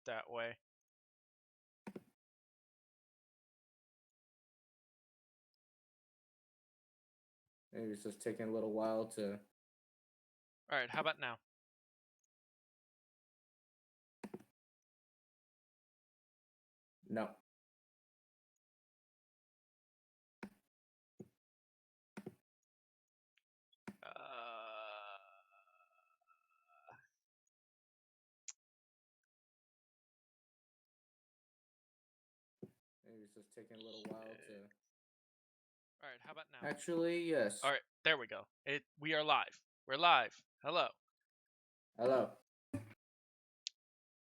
that way. Maybe it's just taking a little while to. All right, how about now? No. Maybe it's just taking a little while to. All right, how about now? Actually, yes. All right, there we go. We are live. We're live. Hello. Hello.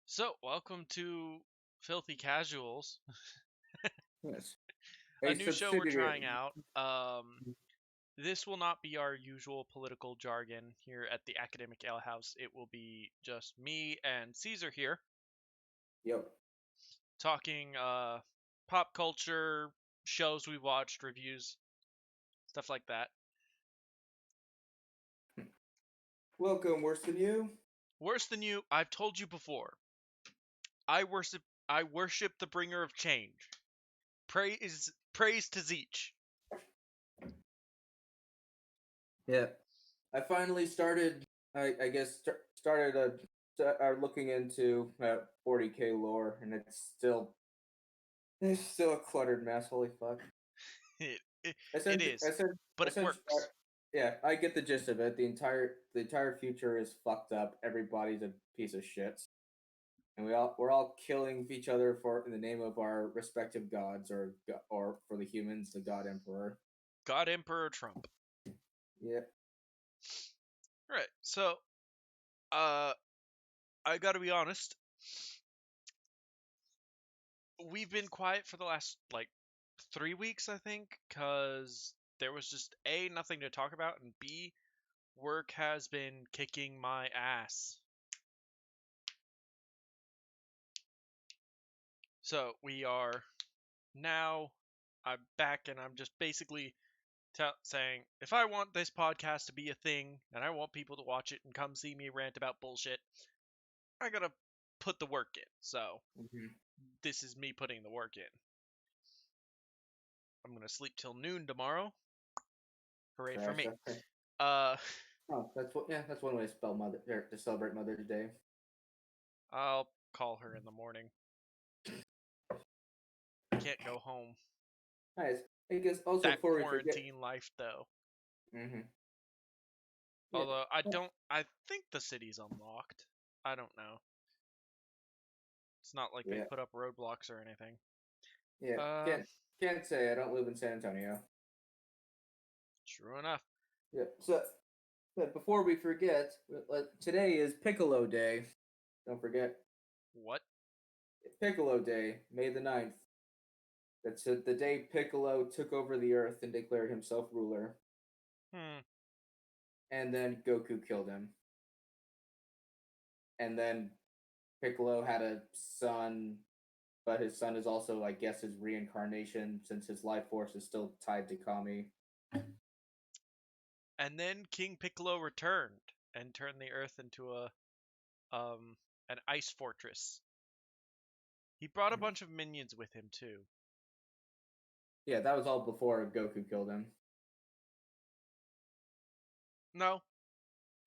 So, welcome to Filthy Casuals, Yes. a A new show we're subsidiary. trying out. This will not be our usual political jargon here at the Academic Ale House. It will be just me and Caesar here Yep. talking pop culture, shows we watched, reviews, stuff like that. Welcome, worse than you. Worse than you, I've told you before. I worship the bringer of change. Praise to Zeech. Yeah. I finally started. I guess started looking into 40K lore, and it's still a cluttered mess. Holy fuck. It is, but it Essentially, works. yeah, I get the gist of it. The entire future is fucked up. Everybody's a piece of shit, and we're all killing each other for in the name of our respective gods, or for the humans, the God Emperor. God Emperor Trump. Yeah. Right. So, uh, I gotta be honest. We've been quiet for the last like 3 weeks, I think, because there was just A, nothing to talk about, and B, work has been kicking my ass. So we are now. I'm back, and I'm just basically saying if I want this podcast to be a thing, and I want people to watch it and come see me rant about bullshit, I gotta put the work in. So Mm-hmm. this is me putting the work in. I'm gonna sleep till noon tomorrow. Hooray for Trash. me. Okay. Uh, Oh, that's one way to spell mother to celebrate Mother's Day. I'll call her in the morning. Can't go home. Nice. I guess also That before we forget. quarantine life, though. Mm-hmm. Yeah. Although I think the city's unlocked. I don't know. It's not like they Yeah. put up roadblocks or anything. Yeah. Uh, Can't say I don't live in San Antonio. True enough. Yeah. So, but before we forget, today is Piccolo Day. Don't forget What? Piccolo Day, May the 9th. That's the day Piccolo took over the Earth and declared himself ruler, Hmm. and then Goku killed him. And then Piccolo had a son, but his son is also, I guess, his reincarnation since his life force is still tied to Kami. And then King Piccolo returned and turned the Earth into an ice fortress. He brought a bunch of minions with him too. Yeah, that was all before Goku killed him. No,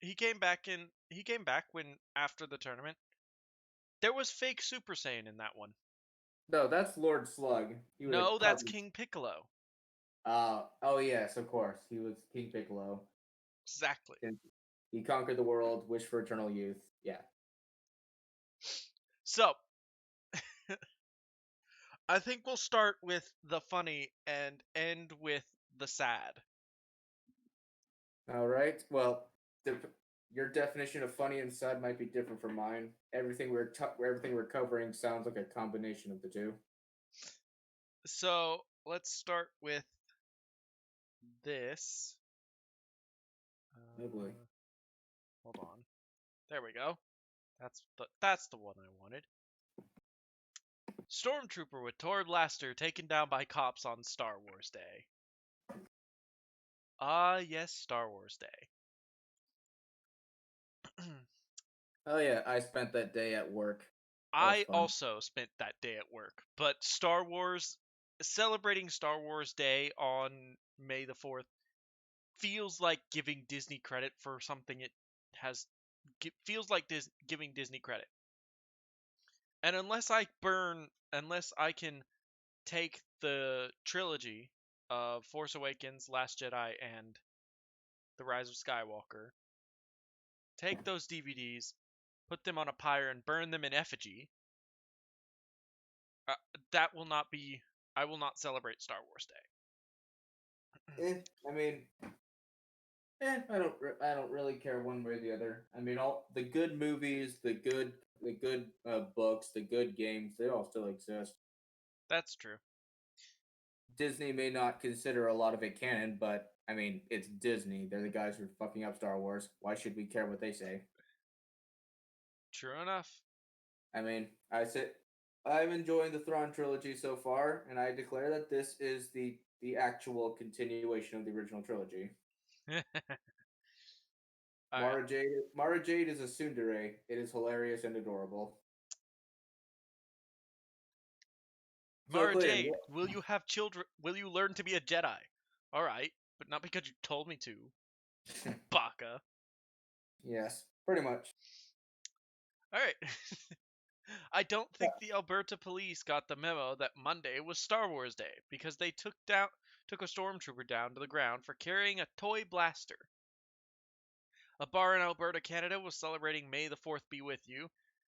he came back when after the tournament. There was fake Super Saiyan in that one. No, that's Lord Slug. He was a No, that's cousin. King Piccolo. Oh yes, of course. He was King Piccolo. Exactly. And he conquered the world, wished for eternal youth. Yeah. So, I think we'll start with the funny and end with the sad. All right. Well, your definition of funny and sad might be different from mine. Everything we're covering sounds like a combination of the two. So, let's start with this. Oh boy. Hold on. There we go. That's the one I wanted. Stormtrooper with Tor Blaster taken down by cops on Star Wars Day. Ah, yes, Star Wars Day. Oh yeah, I spent that day at work. I fun. also spent that day at work, but celebrating Star Wars Day on May the 4th feels like giving Disney credit for something it has feels like giving Disney credit. And unless I can take the trilogy of Force Awakens, Last Jedi, and The Rise of Skywalker, take those DVDs, put them on a pyre, and burn them in effigy, uh, that will not be. I will not celebrate Star Wars Day. I mean, I don't really care one way or the other. I mean, all the good movies, the good books, the good games, they all still exist. That's true. Disney may not consider a lot of it canon, but I mean, it's Disney. They're the guys who are fucking up Star Wars. Why should we care what they say? True enough. I mean, I'm enjoying the Thrawn trilogy so far, and I declare that this is the actual continuation of the original trilogy. Alright. Mara Jade is a tsundere. It is hilarious and adorable. So Mara Clayton, Jade, will you have children? Will you learn to be a Jedi? Alright, but not because you told me to. Baka. yes, pretty much. Alright. I don't think the Alberta police got the memo that Monday was Star Wars Day because they took a stormtrooper down to the ground for carrying a toy blaster. A bar in Alberta, Canada was celebrating May the 4th be with you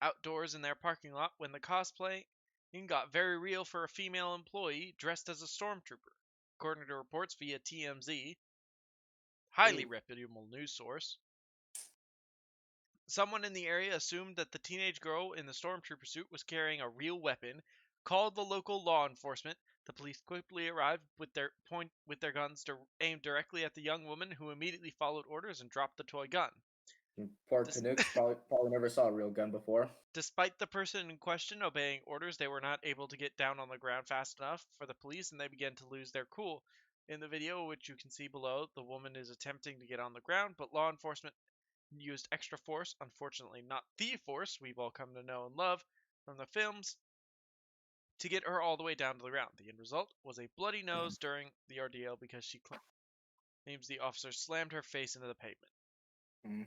outdoors in their parking lot when the cosplaying got very real for a female employee dressed as a stormtrooper. According to reports via TMZ, highly Ooh. reputable news source, someone in the area assumed that the teenage girl in the stormtrooper suit was carrying a real weapon, called the local law enforcement. The police quickly arrived with their guns aimed directly at the young woman, who immediately followed orders and dropped the toy gun. Poor Des- Canucks probably never saw a real gun before. Despite the person in question obeying orders, they were not able to get down on the ground fast enough for the police, and they began to lose their cool. In the video, which you can see below, the woman is attempting to get on the ground, but law enforcement used extra force, unfortunately not the force we've all come to know and love from the films, to get her all the way down to the ground. The end result was a bloody nose during the ordeal because she claims the officer slammed her face into the pavement. Mm.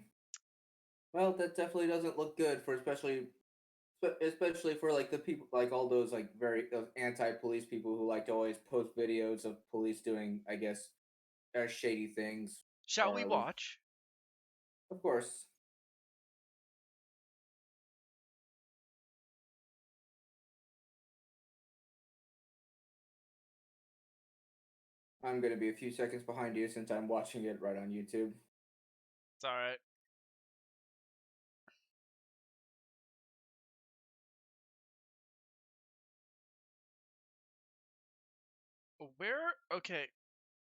Well, that definitely doesn't look good for especially for like the people like all those like those anti-police people who like to always post videos of police doing, I guess, shady things. Shall we Or watch? of course, I'm gonna be a few seconds behind you since I'm watching it right on YouTube. It's alright. Where? Okay.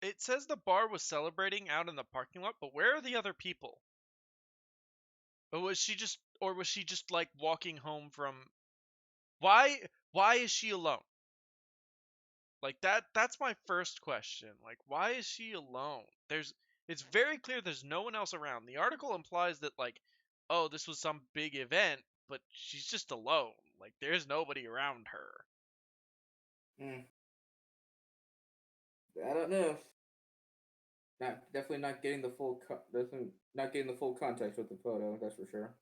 It says the bar was celebrating out in the parking lot, but where are the other people? Or was she just like walking home from why is she alone? Like that's my first question. Like why is she alone? It's very clear there's no one else around. The article implies that like oh, this was some big event, but she's just alone. Like there's nobody around her. Mm, I don't know. Definitely not getting the definitely not getting the full context with the photo. That's for sure.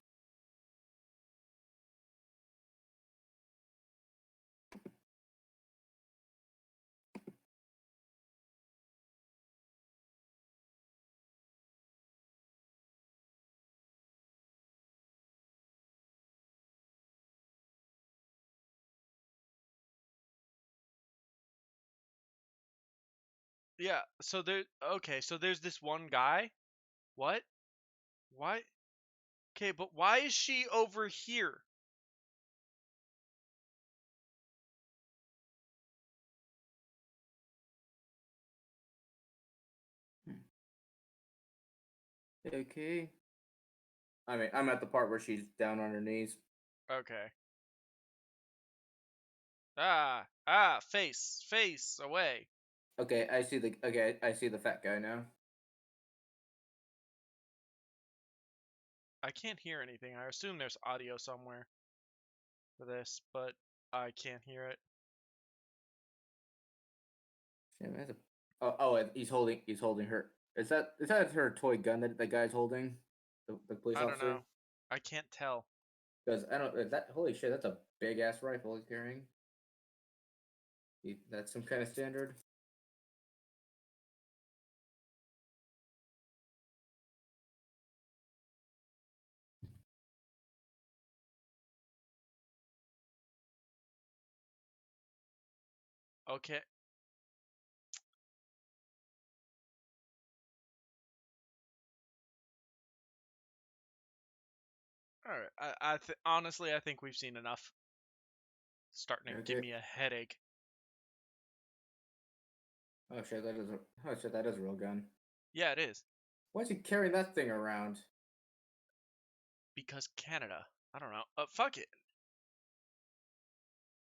Yeah, so there's this one guy. What? Why? Okay, but why is she over here? Okay. I mean, I'm at the part where she's down on her knees. Okay. Face away. Okay, I see the fat guy now. I can't hear anything. I assume there's audio somewhere. for this, but I can't hear it. Shit, that's a... and he's holding her. Is that her toy gun that the guy's holding? The police I don't officer? know. I can't tell. Because I don't... That... Holy shit, that's a big-ass rifle he's carrying. That's some kind of standard? Okay. All right. Honestly, I think we've seen enough. Starting to give Okay. me a headache. Oh shit, that is a real gun. Yeah, it is. Why is he carrying that thing around? Because Canada. I don't know. Fuck it.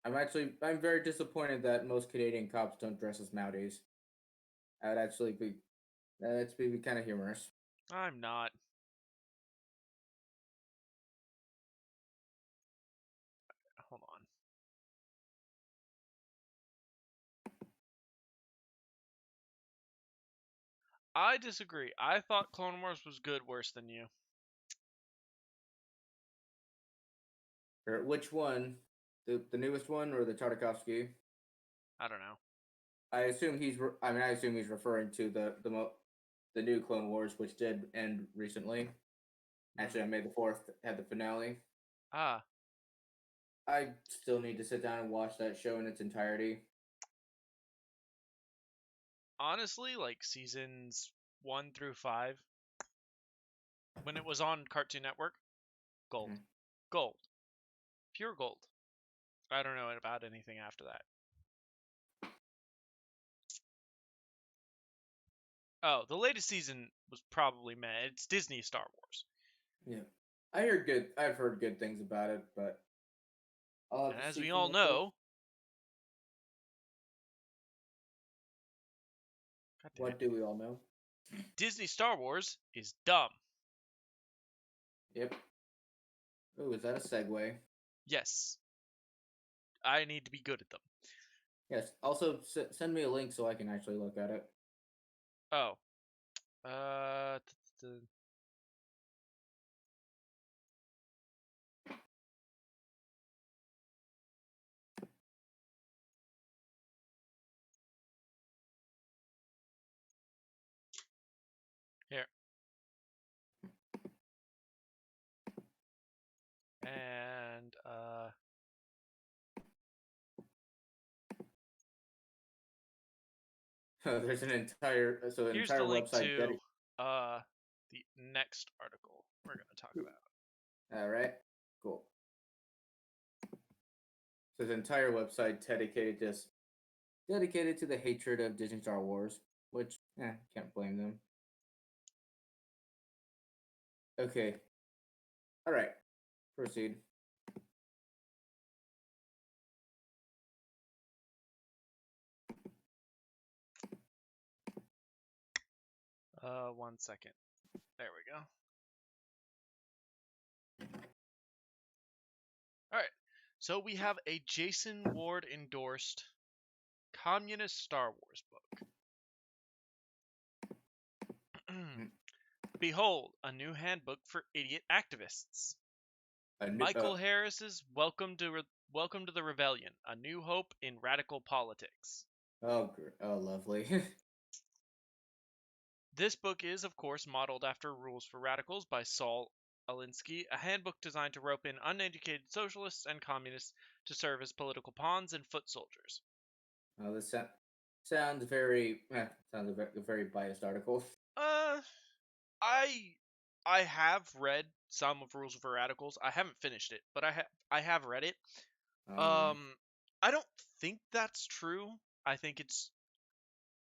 I'm very disappointed that most Canadian cops don't dress as Mounties. That'd be kind of humorous. I'm not. Hold on. I disagree. I thought Clone Wars was good worse than you. Or which one? The newest one or the Tartakovsky? I don't know. I assume he's referring to the new Clone Wars, which did end recently. Actually, on May the 4th had the finale. Ah. I still need to sit down and watch that show in its entirety. Honestly, like seasons 1 through 5, when it was on Cartoon Network, gold. Mhm. Gold. Pure gold. I don't know about anything after that. Oh, the latest season was probably meh. It's Disney Star Wars. Yeah, I've heard good things about it, but I'll have And to as see we for all myself. know, God damn What it, do we all know? Disney Star Wars is dumb. Yep. Oh, is that a segue? Yes. I need to be good at them. Yes. Also, send me a link so I can actually look at it. Oh. Uh. Here. And, There's an entire here's the link website to, dedicated. the next article we're going to talk about. All right. Cool. So his entire website dedicated to the hatred of Disney Star Wars, which can't blame them. Okay. All right. Proceed. One second. There we go. All right. So we have a Jason Ward endorsed communist Star Wars book. Behold, a new handbook for idiot activists. Michael Harris's Welcome to the Rebellion: A New Hope in Radical Politics. Oh, lovely. This book is, of course, modeled after Rules for Radicals by Saul Alinsky, a handbook designed to rope in uneducated socialists and communists to serve as political pawns and foot soldiers. Oh, this sounds very sounds a very biased article. I have read some of Rules for Radicals. I haven't finished it, but I have read it. Yeah. I don't think that's true. I think it's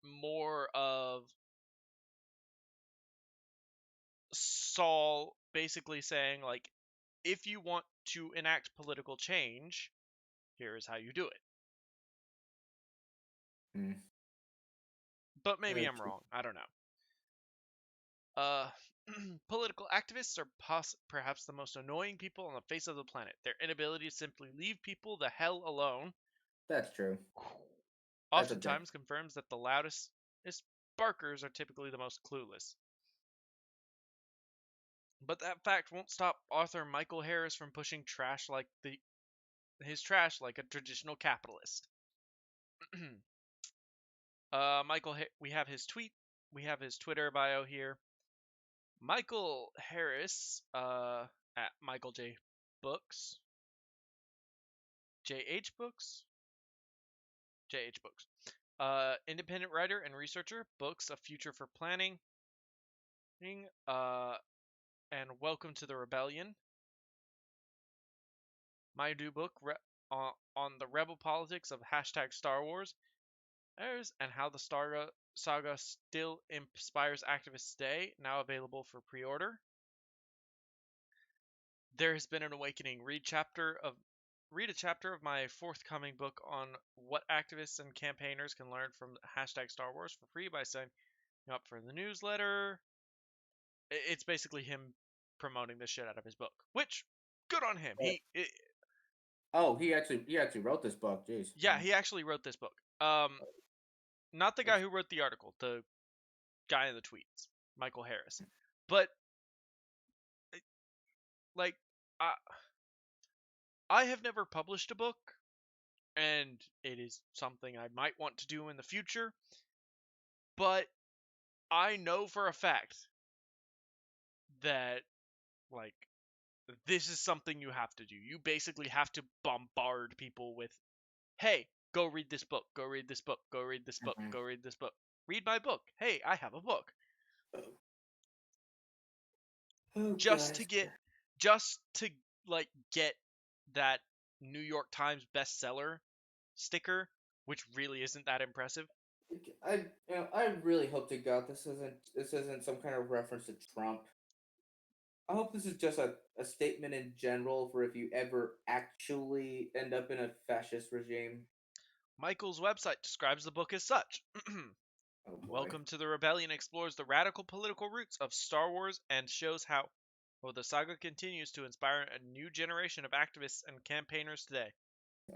more of Saul basically saying, like, if you want to enact political change, here is how you do it. But maybe I'm wrong. I don't know. Political activists are perhaps the most annoying people on the face of the planet. Their inability to simply leave people the hell alone That's true. That's a thing. oftentimes confirms that the loudest barkers are typically the most clueless. But that fact won't stop author Michael Harris from pushing his trash like a traditional capitalist. We have his tweet, we have his Twitter bio here. Michael Harris, at Michael J. Books, JH Books, JH Books. Independent writer and researcher, books A Future for Planning, and Welcome to the Rebellion. My new book on the rebel politics of hashtag Star Wars, and how the saga still inspires activists today, now available for pre-order. There has been an awakening. Read a chapter of my forthcoming book on what activists and campaigners can learn from hashtag Star Wars for free by signing up for the newsletter. It's basically him promoting the shit out of his book, which good on him. He actually wrote this book. Jeez. Yeah, he actually wrote this book. Not the guy who wrote the article, the guy in the tweets, Michael Harris. But like, I have never published a book, and it is something I might want to do in the future. But I know for a fact that, like, this is something you have to do. You basically have to bombard people with, hey, go read this book, go read this book, go read this book, go read this book. Read my book. Hey, I have a book. Just to get that New York Times bestseller sticker, which really isn't that impressive. I really hope to God this isn't some kind of reference to Trump. I hope this is just a statement in general for if you ever actually end up in a fascist regime. Michael's website describes the book as such. Oh boy. Welcome to the Rebellion explores the radical political roots of Star Wars and shows how the saga continues to inspire a new generation of activists and campaigners today.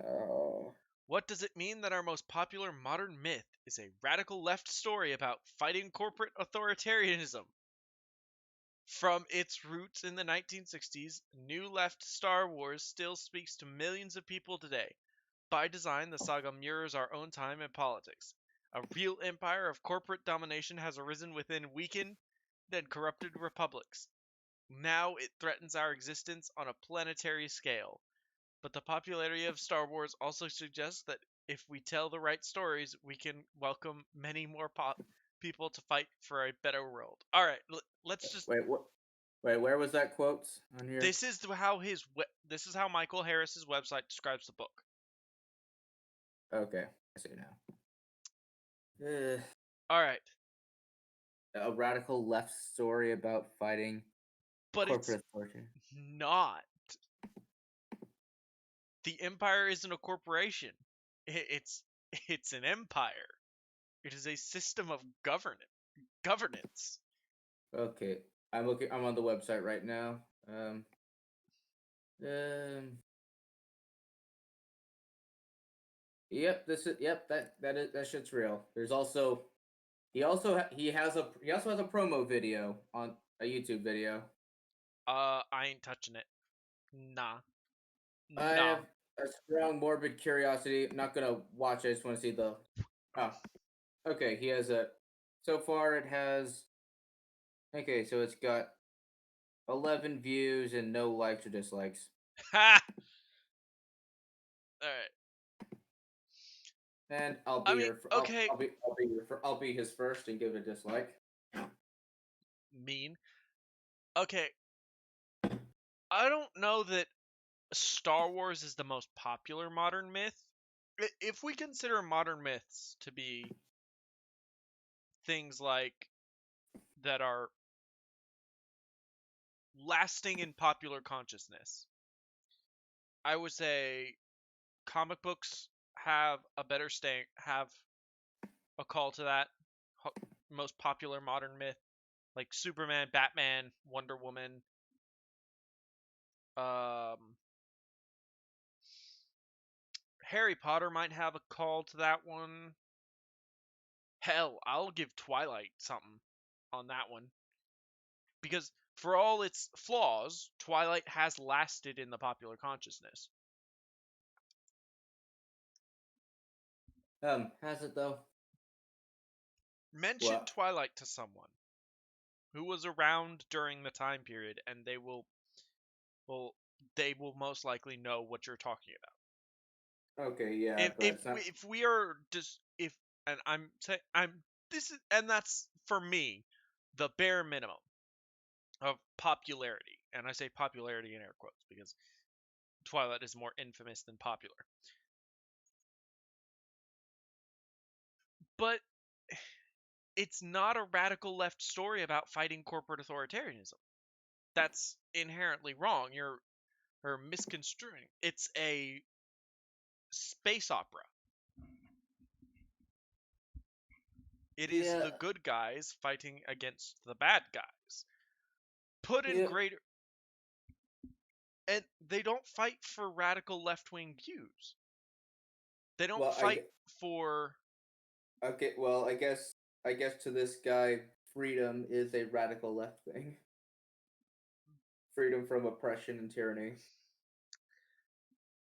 Oh. What does it mean that our most popular modern myth is a radical left story about fighting corporate authoritarianism? From its roots in the 1960s, New Left Star Wars still speaks to millions of people today. By design, the saga mirrors our own time and politics. A real empire of corporate domination has arisen within weakened and corrupted republics. Now it threatens our existence on a planetary scale. But the popularity of Star Wars also suggests that if we tell the right stories, we can welcome many more people to fight for a better world. All right, let's just wait. What? Wait, where was that quote on here? This is how Michael Harris's website describes the book. Okay, I see now. All right. A radical left story about fighting corporate authority. Not. The Empire isn't a corporation. It's an empire. It is a system of governance. Okay, I'm on the website right now. Yep, that shit's real. There's also he has a promo video on a YouTube video. I ain't touching it. Nah. I have a strong morbid curiosity. I'm not gonna watch it. I just want to see the. Oh, okay. He has a. So far, it has. Okay, so it's got 11 views and no likes or dislikes. Ha! All right. And I'll be his first and give it a dislike. Mean. Okay. I don't know that Star Wars is the most popular modern myth. If we consider modern myths to be things like that are lasting in popular consciousness, I would say comic books have a call to that most popular modern myth. like Superman, Batman, Wonder Woman. Um, Harry Potter might have a call to that one. Hell, I'll give Twilight something on that one because for all its flaws, Twilight has lasted in the popular consciousness. Has it though? Mention What? Twilight to someone who was around during the time period, and well they will most likely know what you're talking about. Okay, yeah, If but if it's not. we, if we are just if and I'm saying I'm this is and that's for me the bare minimum of popularity, and I say popularity in air quotes because Twilight is more infamous than popular. But it's not a radical left story about fighting corporate authoritarianism. That's inherently wrong. You're misconstruing. It's a space opera. It is Yeah, the good guys fighting against the bad guys. Put in yeah. greater and they don't fight for radical left-wing views. They don't Well, fight for okay. Well, I guess to this guy, freedom is a radical left thing. Freedom from oppression and tyranny.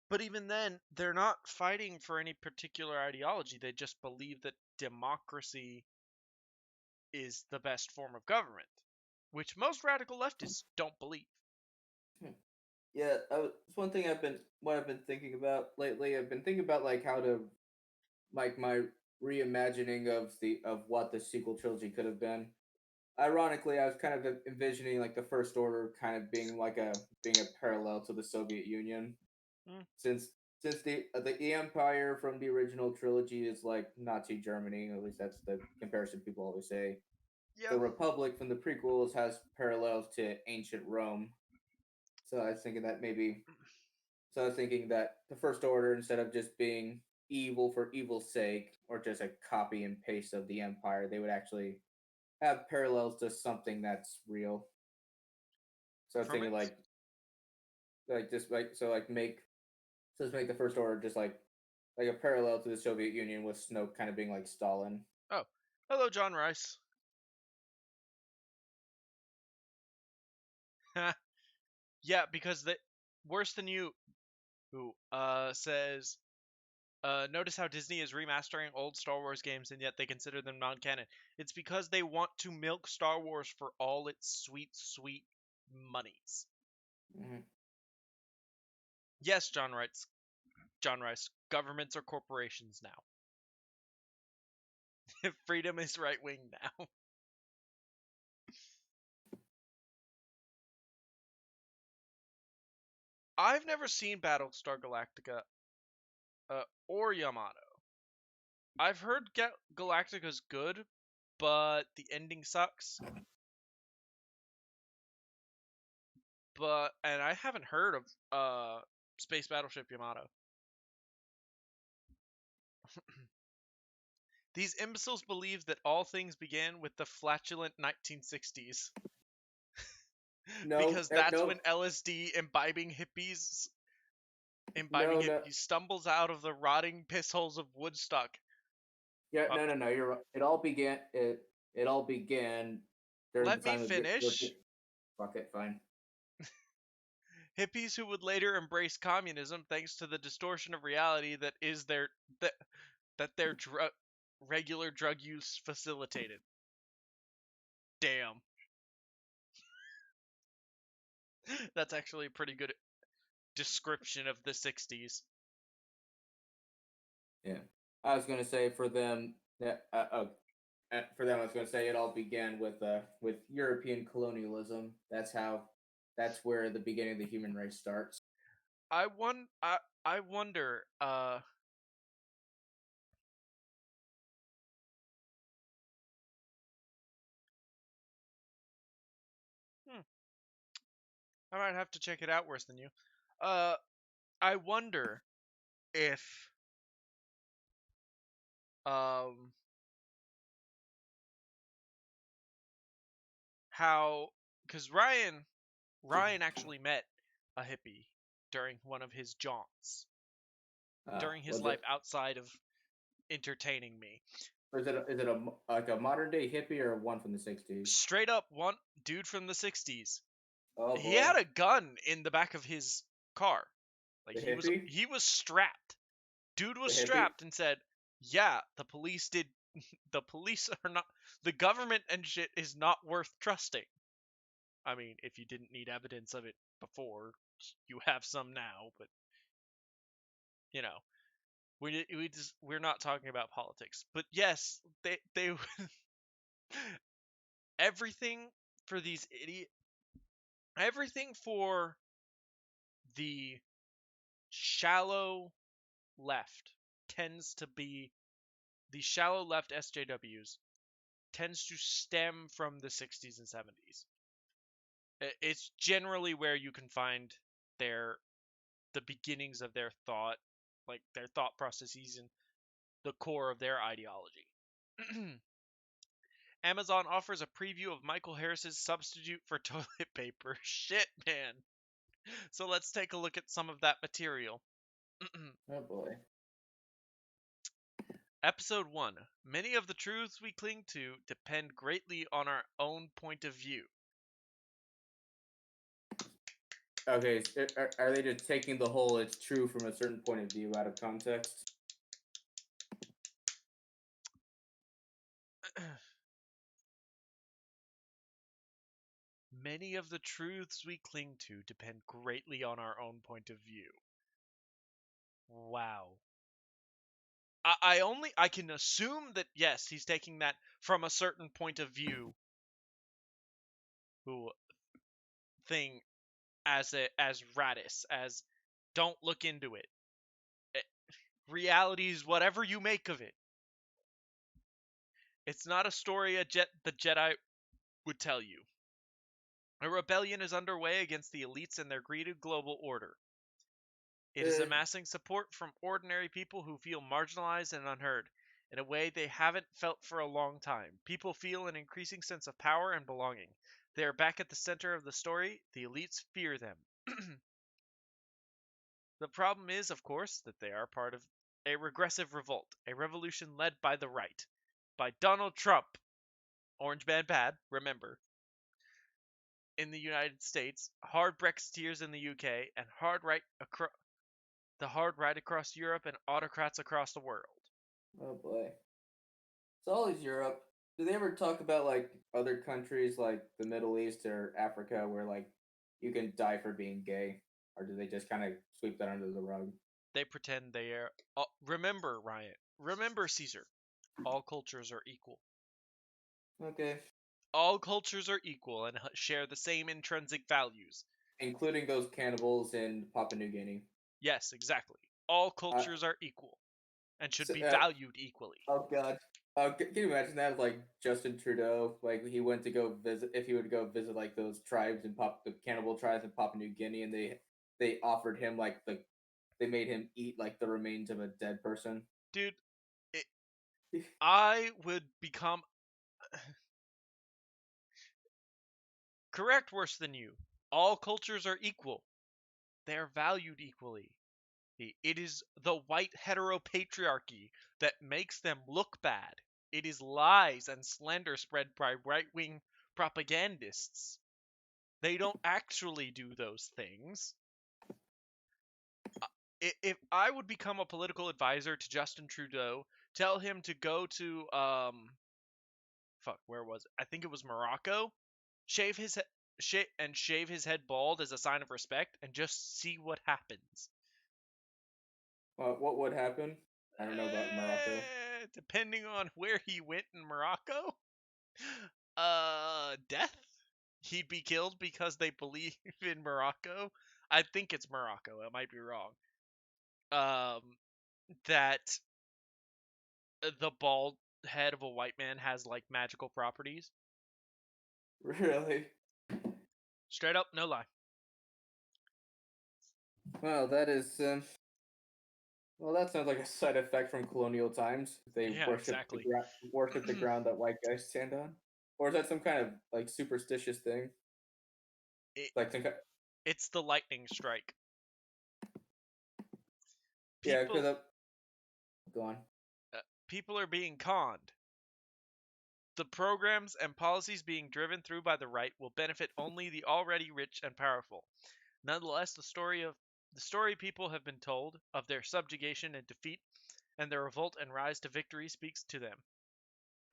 but even then they're not fighting for any particular ideology. They just believe that democracy is the best form of government, which most radical leftists don't believe. Hmm. Yeah, it's one thing what I've been thinking about lately. I've been thinking about like how to like my reimagining of what the sequel trilogy could have been. Ironically, I was kind of envisioning like the First Order kind of being a parallel to the Soviet Union, Mm, since the Empire from the original trilogy is like Nazi Germany. At least that's the comparison people always say. yeah, The Republic from the prequels has parallels to ancient Rome. So I was thinking that maybe So I was thinking that the First Order, instead of just being evil for evil's sake, or just a copy and paste of the Empire, they would actually have parallels to something that's real. So I was from thinking its like just like so like make so let's make the First Order just like a parallel to the Soviet Union, with Snoke kind of being like Stalin. oh, hello, John Rice. Yeah, because the worse than you who says notice how Disney is remastering old Star Wars games and yet they consider them non-canon. It's because they want to milk Star Wars for all its sweet, sweet monies. Mm-hmm. Yes, John Rice. John Rice. Governments are corporations now. Freedom is right wing now. I've never seen Battlestar Galactica or Yamato. I've heard Galactica's good, but the ending sucks. And I haven't heard of Space Battleship Yamato. These imbeciles believe that all things began with the flatulent 1960s No, because that's no, when LSD imbibing no, no. hippies stumbles out of the rotting piss holes of Woodstock. Yeah, Uh, no, no, no. You're right. It all began during the Let me time of finish. Fuck it, fine. Hippies who would later embrace communism thanks to the distortion of reality that their regular drug use facilitated. Damn. That's actually a pretty good description of the 60s. Yeah, I was gonna say for them that I was gonna say it all began with European colonialism. That's where the beginning of the human race starts. I wonder hmm, I might have to check it out worse than you. Uh I wonder if um how, because Ryan actually met a hippie during one of his jaunts, during his Was life it? outside of entertaining me. Or is it like a modern day hippie or one from the '60s? Straight up, one dude from the 60s. Oh He boy, had a gun in the back of his car. Like the hippie, he was strapped. Dude the was hippie. strapped and said, "Yeah, the police are not the government and shit is not worth trusting." I mean, if you didn't need evidence of it before, you have some now, but you know, we're not talking about politics. But yes, they everything for these idiot everything for the shallow left tends to be the shallow left SJWs tends to stem from the 60s and 70s. It's generally where you can find their the beginnings of their thought, like their thought processes and the core of their ideology. Amazon offers a preview of Michael Harris's substitute for toilet paper. Shit, man. So let's take a look at some of that material. Oh boy. Episode 1. Many of the truths we cling to depend greatly on our own point of view. Okay, are they just taking the whole "it's true" from a certain point of view out of context? Many of the truths we cling to depend greatly on our own point of view. Wow. I can assume that yes, he's taking that from a certain point of view who thing as Radis, as don't look into it. Reality is whatever you make of it. It's not a story the Jedi would tell you. A rebellion is underway against the elites and their greedy global order. It is Eh, amassing support from ordinary people who feel marginalized and unheard in a way they haven't felt for a long time. People feel an increasing sense of power and belonging. They are back at the center of the story. The elites fear them. The problem is, of course, that they are part of a regressive revolt, a revolution led by the right, by Donald Trump, Orange Man bad, remember, in the United States, hard Brexiteers in the UK, and the hard right across Europe and autocrats across the world. oh boy. It's always Europe. Do they ever talk about like other countries like the Middle East or Africa where like you can die for being gay, or do they just kind of sweep that under the rug? They pretend they are. Remember, Ryan. Remember, Caesar. All cultures are equal. Okay, All cultures are equal and share the same intrinsic values. including those cannibals in Papua New Guinea. Yes, exactly. All Uh, cultures are equal and should so, be valued equally. oh God. Can you imagine that? Like Justin Trudeau, like he went to go visit. If he would go visit like those tribes in the cannibal tribes in Papua New Guinea, and they offered him like they made him eat like the remains of a dead person. Dude, it, I would become correct worse than you. All cultures are equal. They are valued equally. It is the white heteropatriarchy that makes them look bad. It is lies and slander spread by right wing propagandists. They don't actually do those things. If I would become a political advisor to Justin Trudeau, tell him to go to fuck, where was it? I think it was Morocco. Shave his shave his head bald as a sign of respect, and just see what happens. What would happen? I don't know about Morocco. Depending on where he went in Morocco, death. He'd be killed because they believe in Morocco. I think it's Morocco. I might be wrong. Um, that the bald head of a white man has like magical properties. Really? Straight up, no lie. Well, that is. Well, that sounds like a side effect from colonial times. They Yeah, exactly. worship the ground that white guys stand on. or is that some kind of like superstitious thing? It, Like some kind, it's the lightning strike. yeah, People, because go on. people are being conned. The programs and policies being driven through by the right will benefit only the already rich and powerful. Nonetheless, the story people have been told of their subjugation and defeat and their revolt and rise to victory speaks to them.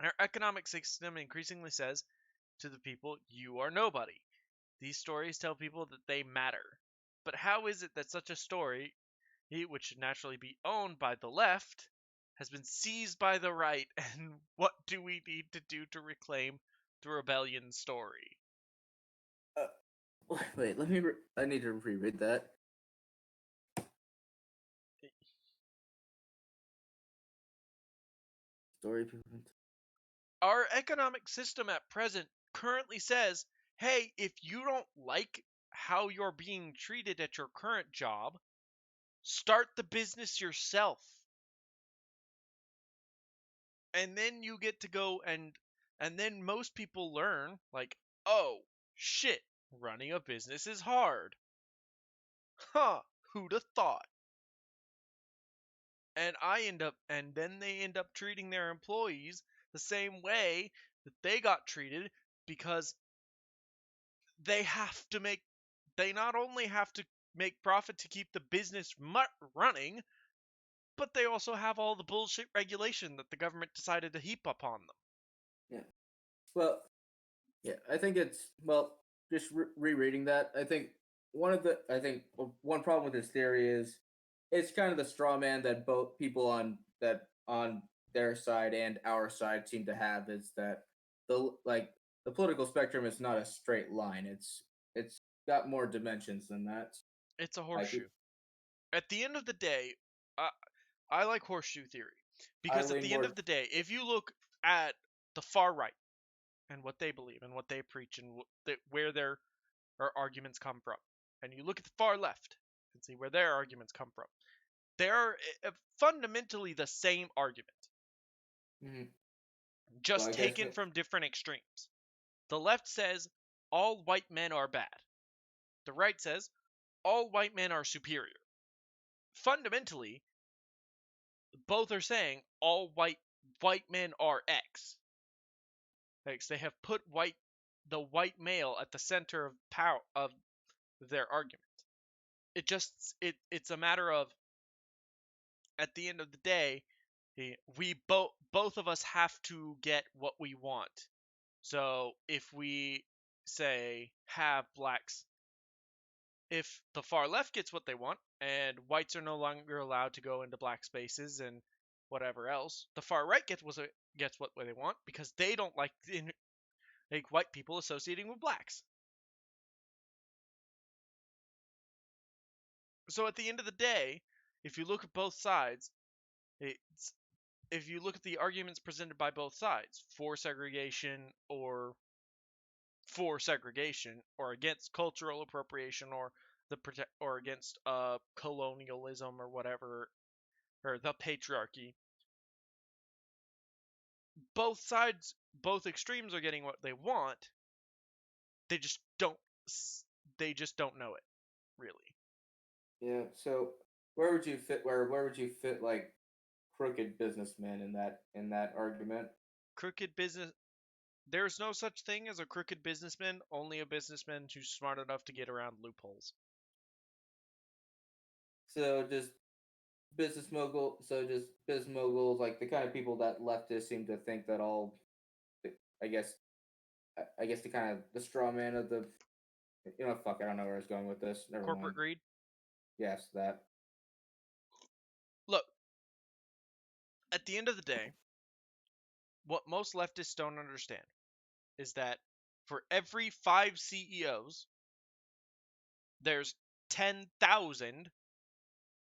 Our economic system increasingly says to the people, you are nobody. These stories tell people that they matter. But how is it that such a story, which should naturally be owned by the left, has been seized by the right, and what do we need to do to reclaim the rebellion story? Wait, I need to reread that. Story people. Our economic system at present currently says, hey, if you don't like how you're being treated at your current job, start the business yourself. And then you get to go and then most people learn like, oh shit, running a business is hard. Huh, who'da thought? And then they end up treating their employees the same way that they got treated, because they have to make they not only have to make profit to keep the business running, but they also have all the bullshit regulation that the government decided to heap upon them. Yeah. Well, yeah, I think it's just rereading that. I think one problem with this theory is it's kind of the straw man that both people on their side and our side seem to have, is that the political spectrum is not a straight line. It's got more dimensions than that. It's a Like horseshoe. At the end of the day, uh, I like horseshoe theory I because at lean the end more. of the day, if you look at the far right and what they believe and what they preach and where their arguments come from, and you look at the far left and see where their arguments come from, they're fundamentally the same argument, Mhm. Well, just I guess taken from different extremes. The left says all white men are bad. The right says all white men are superior. Fundamentally, both are saying all white men are X. Like, they have put the white male at the center of power of their argument. It's a matter of, at the end of the day, we both of us have to get what we want. So if we say have blacks, if the far left gets what they want and whites are no longer allowed to go into black spaces and whatever else, the far right gets what they want because they don't like white people associating with blacks. So at the end of the day, if you look at both sides, it's if you look at the arguments presented by both sides for segregation or against cultural appropriation or against colonialism or whatever, or the patriarchy, both extremes are getting what they want. They just don't they just don't know it, really. Yeah. So where would you fit like crooked businessmen in that argument? Crooked business There's no such thing as a crooked businessman, only a businessman who's smart enough to get around loopholes. So just just business moguls, like the kind of people that leftists seem to think that all, I guess, I guess the kind of the straw man of the, fuck, I don't know where I was going with this. Never mind. Corporate greed. Yes, that. Look, at the end of the day, what most leftists don't understand is that for every 5 CEOs, there's 10,000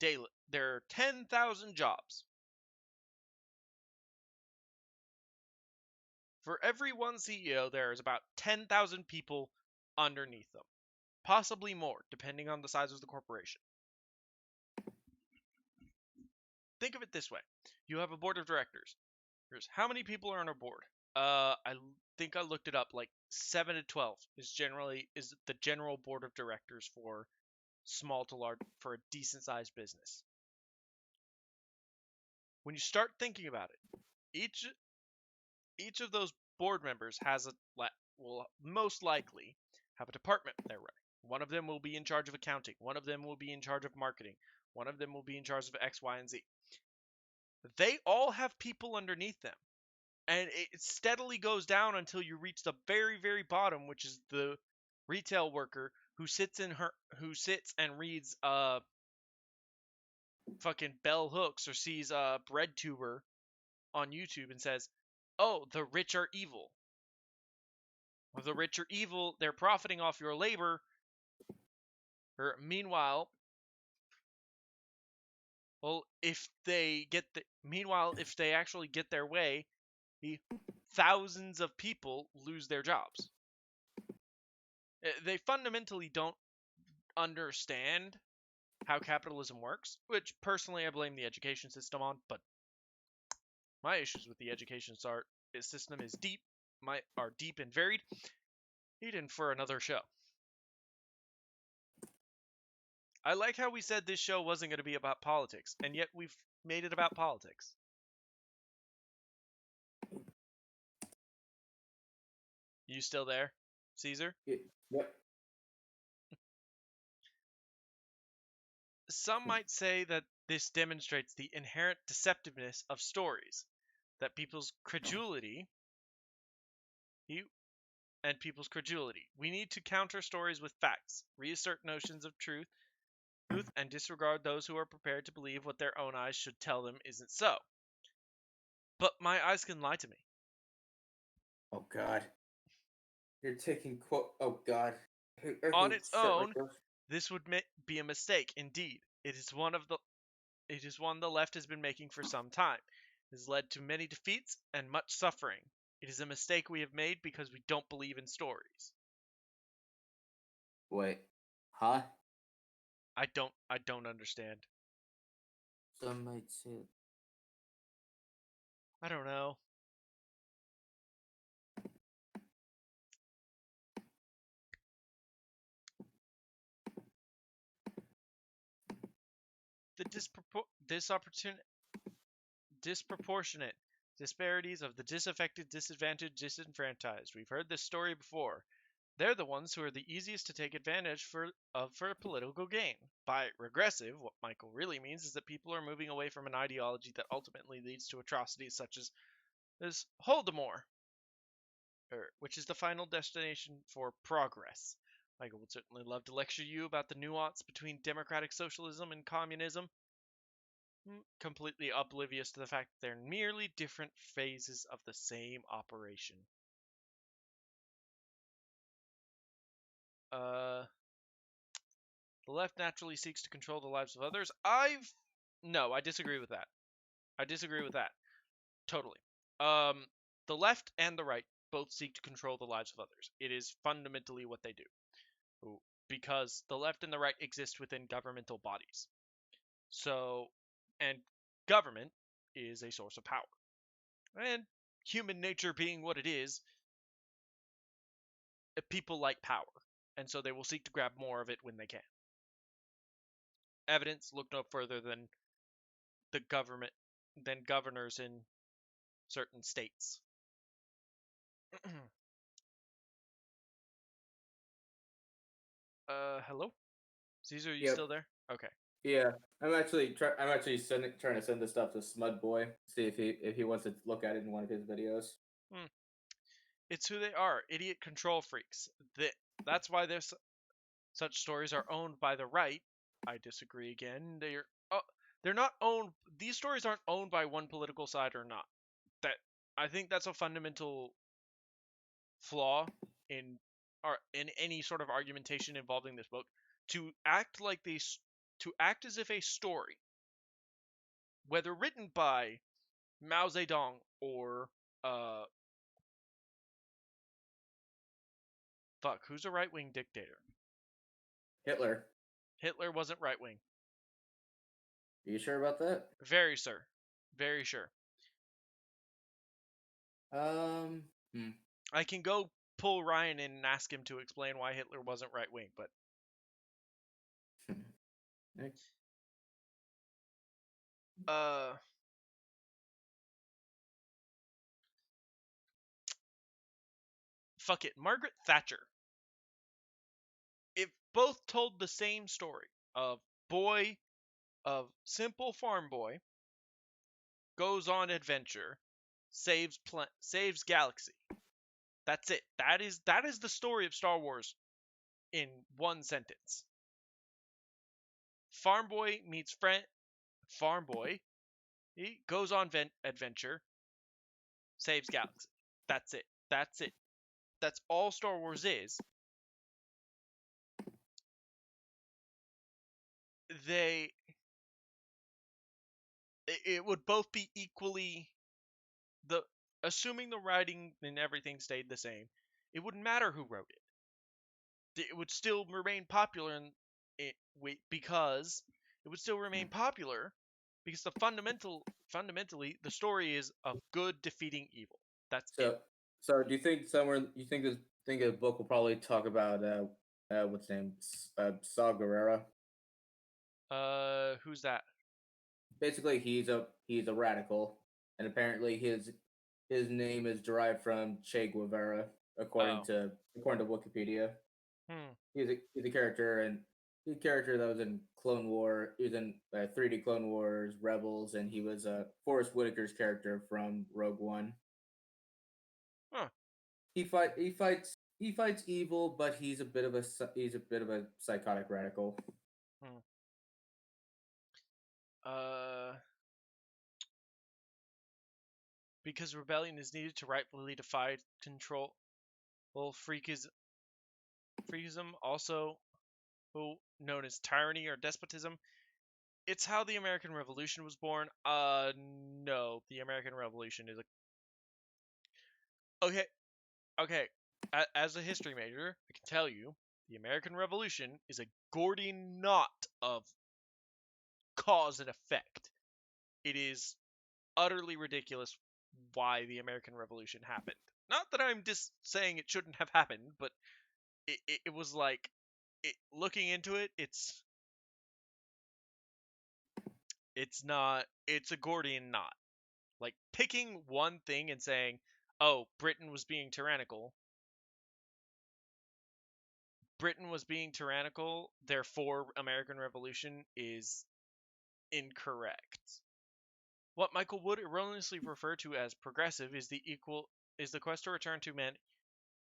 daily. There are 10,000 jobs. For every one CEO, there is about 10,000 people underneath them, possibly more, depending on the size of the corporation. Think of it this way: you have a board of directors. How many people are on a board? I think I looked it up. Like 7 to 12 is the general board of directors for small to large for a decent sized business. When you start thinking about it, each of those board members will most likely have a department they're running. One of them will be in charge of accounting. One of them will be in charge of marketing. One of them will be in charge of X, Y, and Z. They all have people underneath them. And it steadily goes down until you reach the very, very bottom, which is the retail worker who sits and reads fucking bell hooks or sees a bread tuber on YouTube and says, "Oh, the rich are evil. The rich are evil. They're profiting off your labor." Meanwhile, if they actually get their way, thousands of people lose their jobs. They fundamentally don't understand how capitalism works, which personally I blame the education system on, but my issues with the education system is are deep and varied. Hidden for another show. I like how we said this show wasn't going to be about politics, and yet we've made it about politics. You still there, Caesar? Yep. Some might say that this demonstrates the inherent deceptiveness of stories, that people's credulity. We need to counter stories with facts, reassert notions of truth, and disregard those who are prepared to believe what their own eyes should tell them isn't so. But my eyes can lie to me. Oh God. You're taking quote. Oh God. On its own, this would be a mistake. Indeed, it is one the left has been making for some time. It has led to many defeats and much suffering. It is a mistake we have made because we don't believe in stories. Wait. Huh? I don't understand. Some might say. I don't know. The disproportionate disparities of the disaffected, disadvantaged, disenfranchised. We've heard this story before. They're the ones who are the easiest to take advantage for political gain. By regressive, what Michael really means is that people are moving away from an ideology that ultimately leads to atrocities such as Holodomor, which is the final destination for progress. Michael would certainly love to lecture you about the nuance between democratic socialism and communism, completely oblivious to the fact that they're merely different phases of the same operation. The left naturally seeks to control the lives of others. No, I disagree with that. Totally. The left and the right both seek to control the lives of others. It is fundamentally what they do. Because the left and the right exist within governmental bodies. And government is a source of power. And human nature being what it is, people like power. And so they will seek to grab more of it when they can. Evidence, look no further than governors in certain states. Hello? Caesar, are you still there? Okay. Yeah, I'm actually trying to send this stuff to Smud Boy, see if he wants to look at it in one of his videos. It's who they are, idiot control freaks. That's why such stories are owned by the right. I disagree again. They're not owned. These stories aren't owned by one political side or not. I think that's a fundamental flaw in any sort of argumentation involving this book. To act as if a story, whether written by Mao Zedong or who's a right-wing dictator? Hitler. Hitler wasn't right-wing. Are you sure about that? Very sure. Hmm. I can go pull Ryan in and ask him to explain why Hitler wasn't right wing, but uh fuck it. Margaret Thatcher. If both told the same story of boy of simple farm boy goes on adventure, saves galaxy. That's it. That is the story of Star Wars in one sentence. Farm boy meets friend. Farm boy. He goes on adventure, saves galaxy. That's it. That's it. That's all Star Wars is. They it would both be equally the assuming the writing and everything stayed the same. It wouldn't matter who wrote it. It would still remain popular because it would still remain popular because fundamentally the story is of good defeating evil. That's it. So do you think the book will probably talk about what's his name, Saw Gerrera? Who's that? Basically, he's a radical, and apparently his name is derived from Che Guevara, Oh. according to Wikipedia. Hmm. He's a character, and he's a character that was in Clone War. He was in 3D Clone Wars, Rebels, and he was Forrest Whitaker's character from Rogue One. Huh. He fights evil, but he's a bit of a psychotic radical. Hmm. Uh. Because rebellion is needed to rightfully defy control. Well, freakism, also known as tyranny or despotism. It's how the American Revolution was born. No, the American Revolution is a okay. Okay, as a history major, I can tell you the American Revolution is a Gordian knot of cause and effect. It is utterly ridiculous why the American Revolution happened. Not that I'm just saying it shouldn't have happened, but it was like looking into it, it's not it's a Gordian knot. Like picking one thing and saying, "Oh, Britain was being tyrannical, therefore American Revolution" is incorrect. What Michael Wood erroneously referred to as progressive is the quest to return to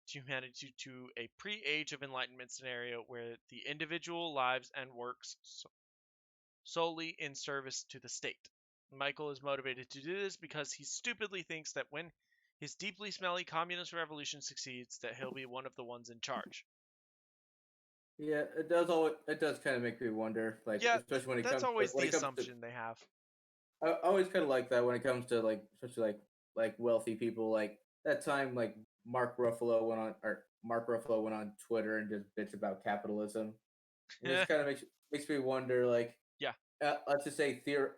humanity to a pre-age of enlightenment scenario where the individual lives and works solely in service to the state. Michael is motivated to do this because he stupidly thinks that when his deeply smelly communist revolution succeeds, that he'll be one of the ones in charge. Yeah, it does kind of make me wonder, like Yeah, especially that's always when the it comes to assumption they have. I always kind of like that when it comes to like especially like wealthy people. Like that time, like Mark Ruffalo went on Twitter and just bitch about capitalism. It just kind of makes me wonder, like, Yeah. let's just say for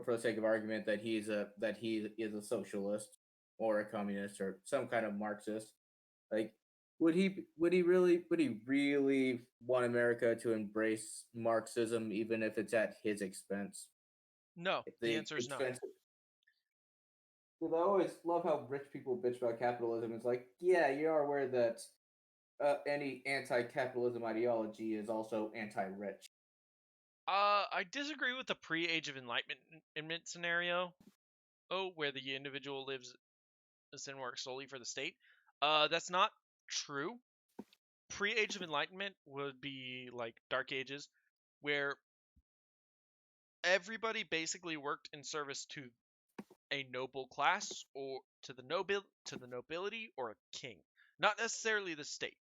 the sake of argument that he is a socialist or a communist or some kind of Marxist. Like, would he really want America to embrace Marxism even if it's at his expense? No, If the the answer is no. expense, because I always love how rich people bitch about capitalism. It's like, yeah, you are aware that any anti-capitalism ideology is also anti-rich. I disagree with the pre-Age of Enlightenment scenario. Oh, where the individual lives and works solely for the state. That's not true. Pre-Age of Enlightenment would be like Dark Ages, where everybody basically worked in service to a noble class or to the nobility or a king, not necessarily the state.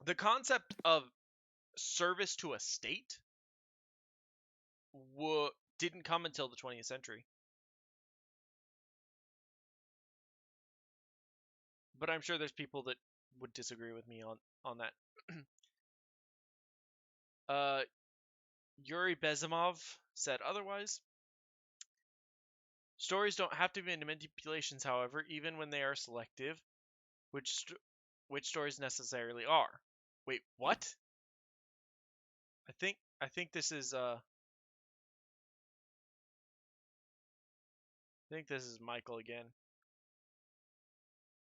The concept of service to a state didn't come until the 20th century. But I'm sure there's people that would disagree with me on that. uh, Yuri Bezimov said otherwise. Stories don't have to be manipulations, however, even when they are selective, which stories necessarily are. Wait, what? I think this is I think this is Michael again.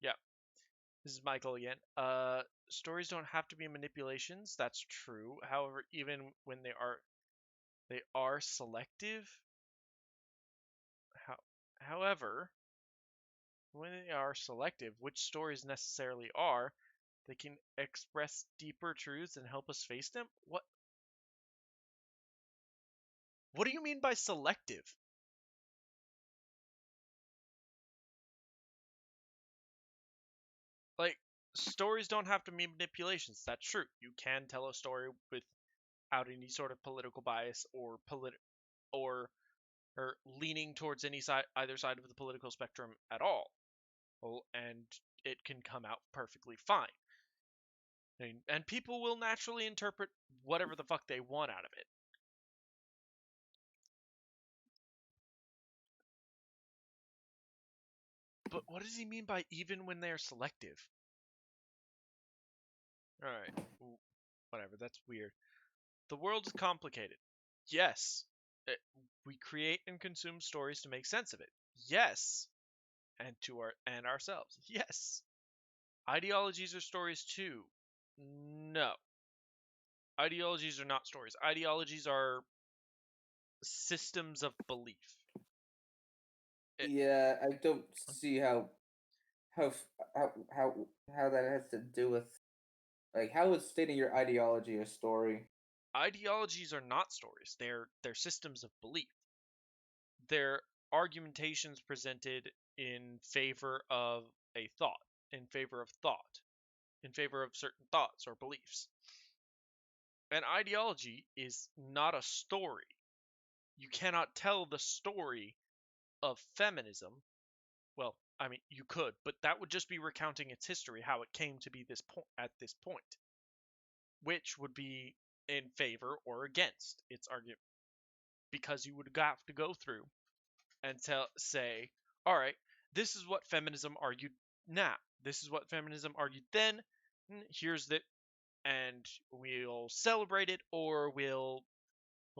Yeah, this is Michael again. Stories don't have to be manipulations. That's true. However, even when they are selective. How, however, when they are selective, which stories necessarily are, they can express deeper truths and help us face them. What do you mean by selective? Like, stories don't have to be manipulations. That's true. You can tell a story without any sort of political bias or or leaning towards any side, either side of the political spectrum at all. Well, and it can come out perfectly fine. And people will naturally interpret whatever the fuck they want out of it. But what does he mean by even when they're selective? Alright, whatever, that's weird. The world is complicated. Yes. We create and consume stories to make sense of it. Yes. And ourselves. Yes. Ideologies are stories too. No. Ideologies are not stories. Ideologies are systems of belief. Yeah, I don't see how f- how that has to do with, like, how is stating your ideology a story? Ideologies are not stories. They're systems of belief. They're argumentations presented in favor of a thought, in favor of thought, in favor of certain thoughts or beliefs. An ideology is not a story. You cannot tell the story of feminism. Well, I mean, you could, but that would just be recounting its history, how it came to be at this point, which would be in favor or against its argument, because you would have to go through and say, all right, this is what feminism argued now. This is what feminism argued then. Here's the, and we'll celebrate it, or we'll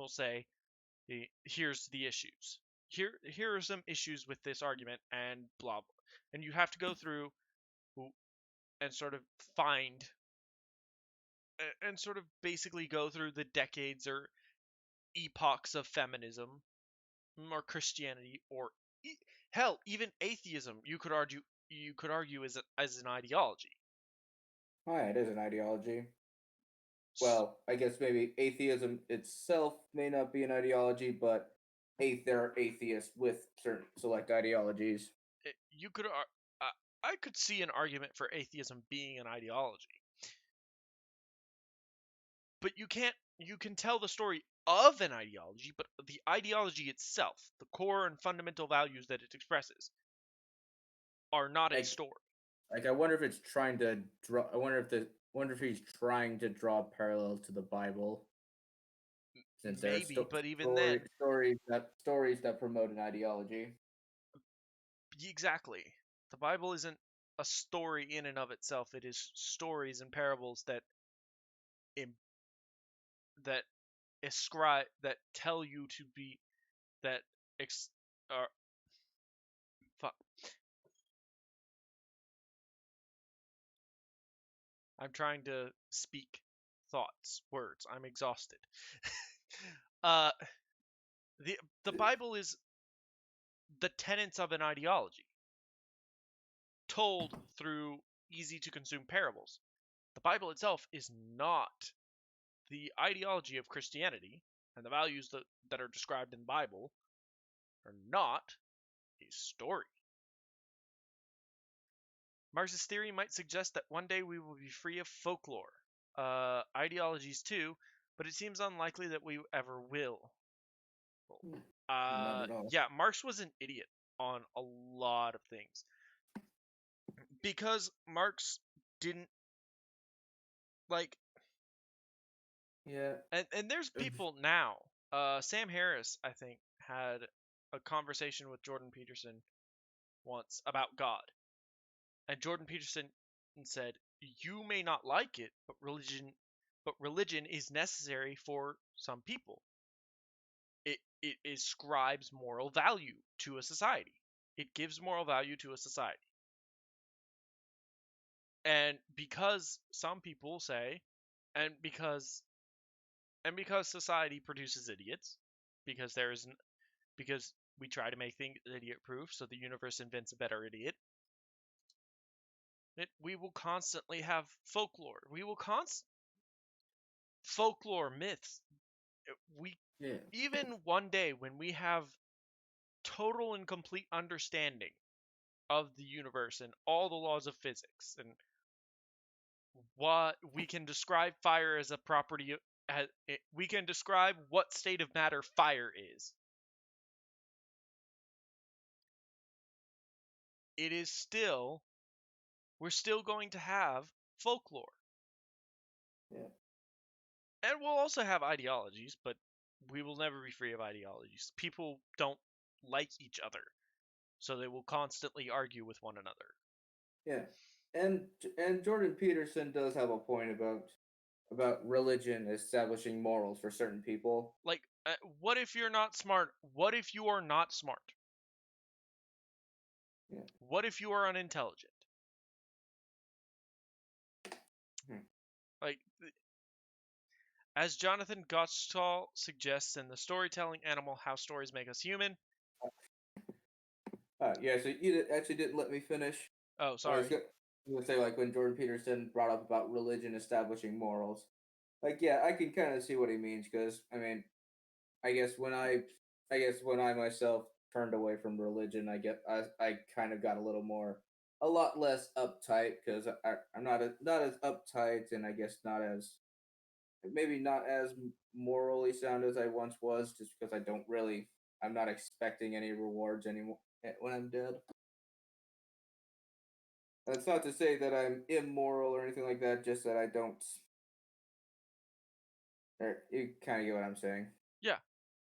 say, here's the issues. Here are some issues with this argument, and blah blah. And you have to go through and sort of find and sort of basically go through the decades or epochs of feminism or Christianity or hell, even atheism. You could argue as an ideology. Why, it is an ideology. Well, I guess maybe atheism itself may not be an ideology, but there are atheists with certain select ideologies. You could I could see an argument for atheism being an ideology, but you can tell the story of an ideology, but the ideology itself, the core and fundamental values that it expresses, are not a Like, story. I wonder if it's trying to draw. I wonder if he's trying to draw a parallel to the Bible, since there are Maybe, but even then, stories that promote an ideology. exactly. The Bible isn't a story in and of itself. It is stories and parables im- that that tell you to be that ex, uh, fuck. I'm trying to speak thoughts, words. I'm exhausted. uh, the Bible is the tenets of an ideology told through easy to consume parables. The Bible itself is not the ideology of Christianity, and the values that are described in the Bible are not a story. Marx's theory might suggest that one day we will be free of folklore, ideologies too, but it seems unlikely that we ever will. Not at all. Yeah, Marx was an idiot on a lot of things because Marx didn't like, Yeah. and there's people now. Sam Harris, I think, had a conversation with Jordan Peterson once about God. And Jordan Peterson said, "You may not like it, but religion is necessary for some people. It ascribes moral value to a society. It gives moral value to a society. And because some people say, and because society produces idiots, because because we try to make things idiot proof, so the universe invents a better idiot, we will constantly have folklore. We will folklore myths. We Yeah. Even one day when we have total and complete understanding of the universe and all the laws of physics, and what we can describe fire as a property, we can describe what state of matter fire is. We're still going to have folklore. Yeah. And we'll also have ideologies, but we will never be free of ideologies. People don't like each other, so they will constantly argue with one another. Yeah. And Jordan Peterson does have a point about religion establishing morals for certain people. Like, what if you're not smart? What if you are not smart? Yeah. What if you are unintelligent? Like, as Jonathan Gottschall suggests in The Storytelling Animal, How Stories Make Us Human. Yeah, so you actually didn't let me finish. Oh, I was sorry. gonna say, like, when Jordan Peterson brought up about religion establishing morals, like, yeah, I can kind of see what he means, because I mean, I guess when I myself turned away from religion, I kind of got a lot less uptight, because I'm not as uptight, and I guess maybe not as morally sound as I once was, just because I'm not expecting any rewards anymore when I'm dead. That's not to say that I'm immoral or anything like that, just that I don't. Or you kind of get what I'm saying. Yeah.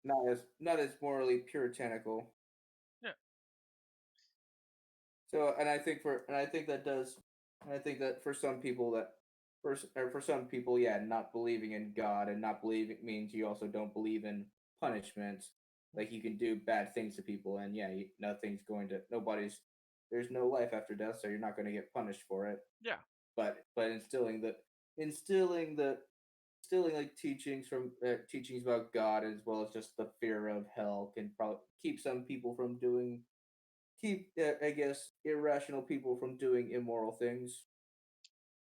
Not as morally puritanical. Yeah. So, and I think that for some people for some people, yeah, not believing in God and not believing means you also don't believe in punishment. Like, you can do bad things to people, and yeah, there's no life after death, so you're not going to get punished for it. Yeah. But instilling the instilling like teachings about God, as well as just the fear of hell, can probably keep some people from doing keep I guess irrational people from doing immoral things.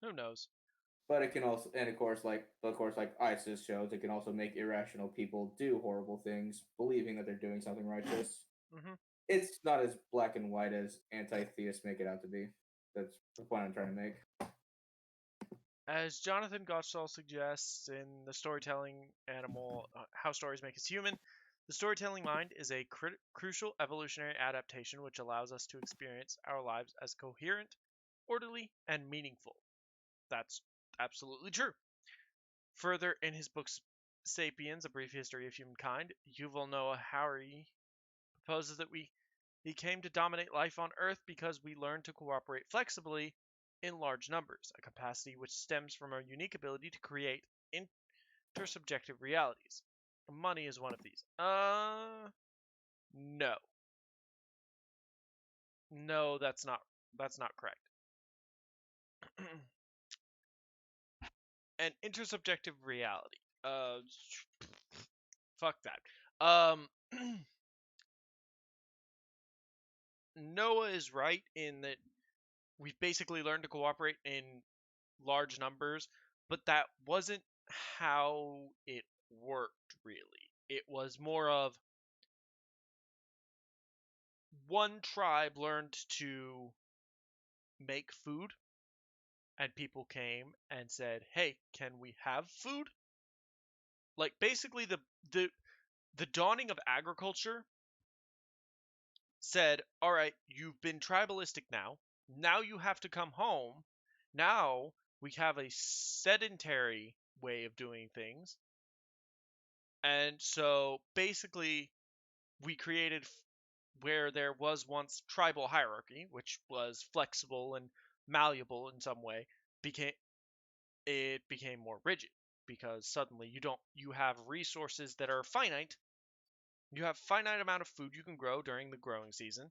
Who knows? But it can also, and of course, like ISIS shows, it can also make irrational people do horrible things, believing that they're doing something righteous. Hmm. It's not as black and white as anti-theists make it out to be. That's the point I'm trying to make. As Jonathan Gottschall suggests in The Storytelling Animal, How Stories Make Us Human, the storytelling mind is a crucial evolutionary adaptation which allows us to experience our lives as coherent, orderly, and meaningful. That's absolutely true. Further, in his book *Sapiens: A Brief History of Humankind*, Yuval Noah Harari proposes that he came to dominate life on Earth because we learned to cooperate flexibly in large numbers, a capacity which stems from our unique ability to create intersubjective realities. Money is one of these. No. No, that's not correct. An intersubjective reality. Fuck that. Noah is right in that we've basically learned to cooperate in large numbers, but that wasn't how it worked, really. It was more of one tribe learned to make food, and people came and said, "Hey, can we have food?" Like, basically, the dawning of agriculture said, "All right, you've been tribalistic now. Now you have to come home. Now we have a sedentary way of doing things." And so basically we created where there was once tribal hierarchy, which was flexible and malleable in some way, became more rigid because suddenly you have resources that are finite. You have finite amount of food you can grow during the growing season,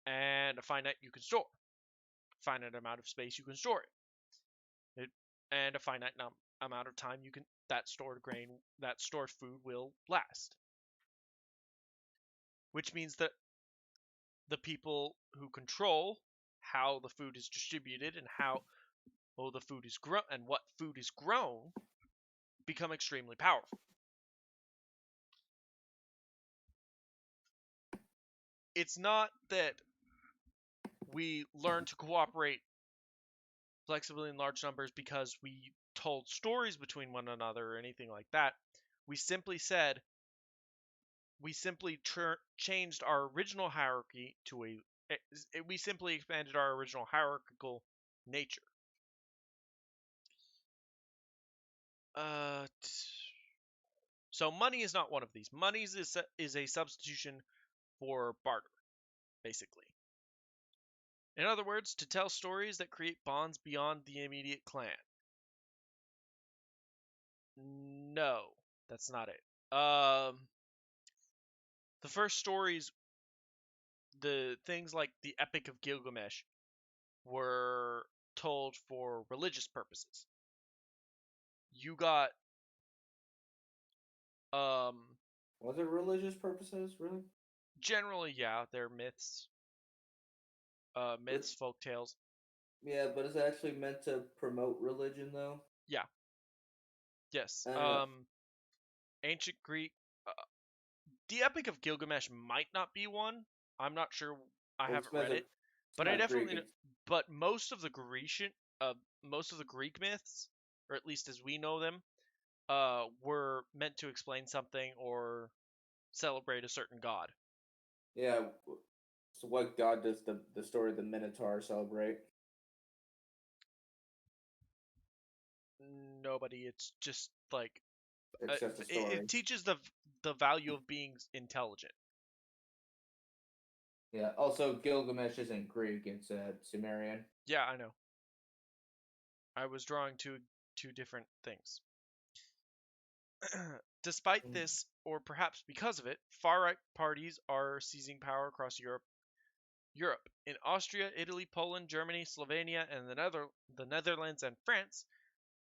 and a finite you can store. Finite amount of space you can store it, and a finite amount of time that stored food will last. Which means that the people who control how the food is distributed and how the food is grown and what food is grown become extremely powerful. It's not that we learn to cooperate flexibly in large numbers because we told stories between one another or anything like that. We simply changed our original hierarchy to we simply expanded our original hierarchical nature. So money is not one of these. Money is a substitution for barter, basically. In other words, to tell stories that create bonds beyond the immediate clan. No, that's not it. The first stories, the things like the Epic of Gilgamesh, were told for religious purposes. You got Was it religious purposes, really? Generally, yeah, they're myths. Myths, folk tales. Yeah, but is it actually meant to promote religion, though? Yeah. Yes. Ancient Greek. The Epic of Gilgamesh might not be one. I'm not sure. I haven't read it, but I definitely know. But most of the Greek myths, or at least as we know them, were meant to explain something or celebrate a certain god. Yeah. So what god does the story of the Minotaur celebrate? Nobody. It's just like It's just a story. it teaches the value of being intelligent. Yeah. Also, Gilgamesh isn't Greek; it's Sumerian. Yeah, I know. I was drawing two different things. Despite this, or perhaps because of it, far-right parties are seizing power across Europe. In Austria, Italy, Poland, Germany, Slovenia, and the Netherlands and France,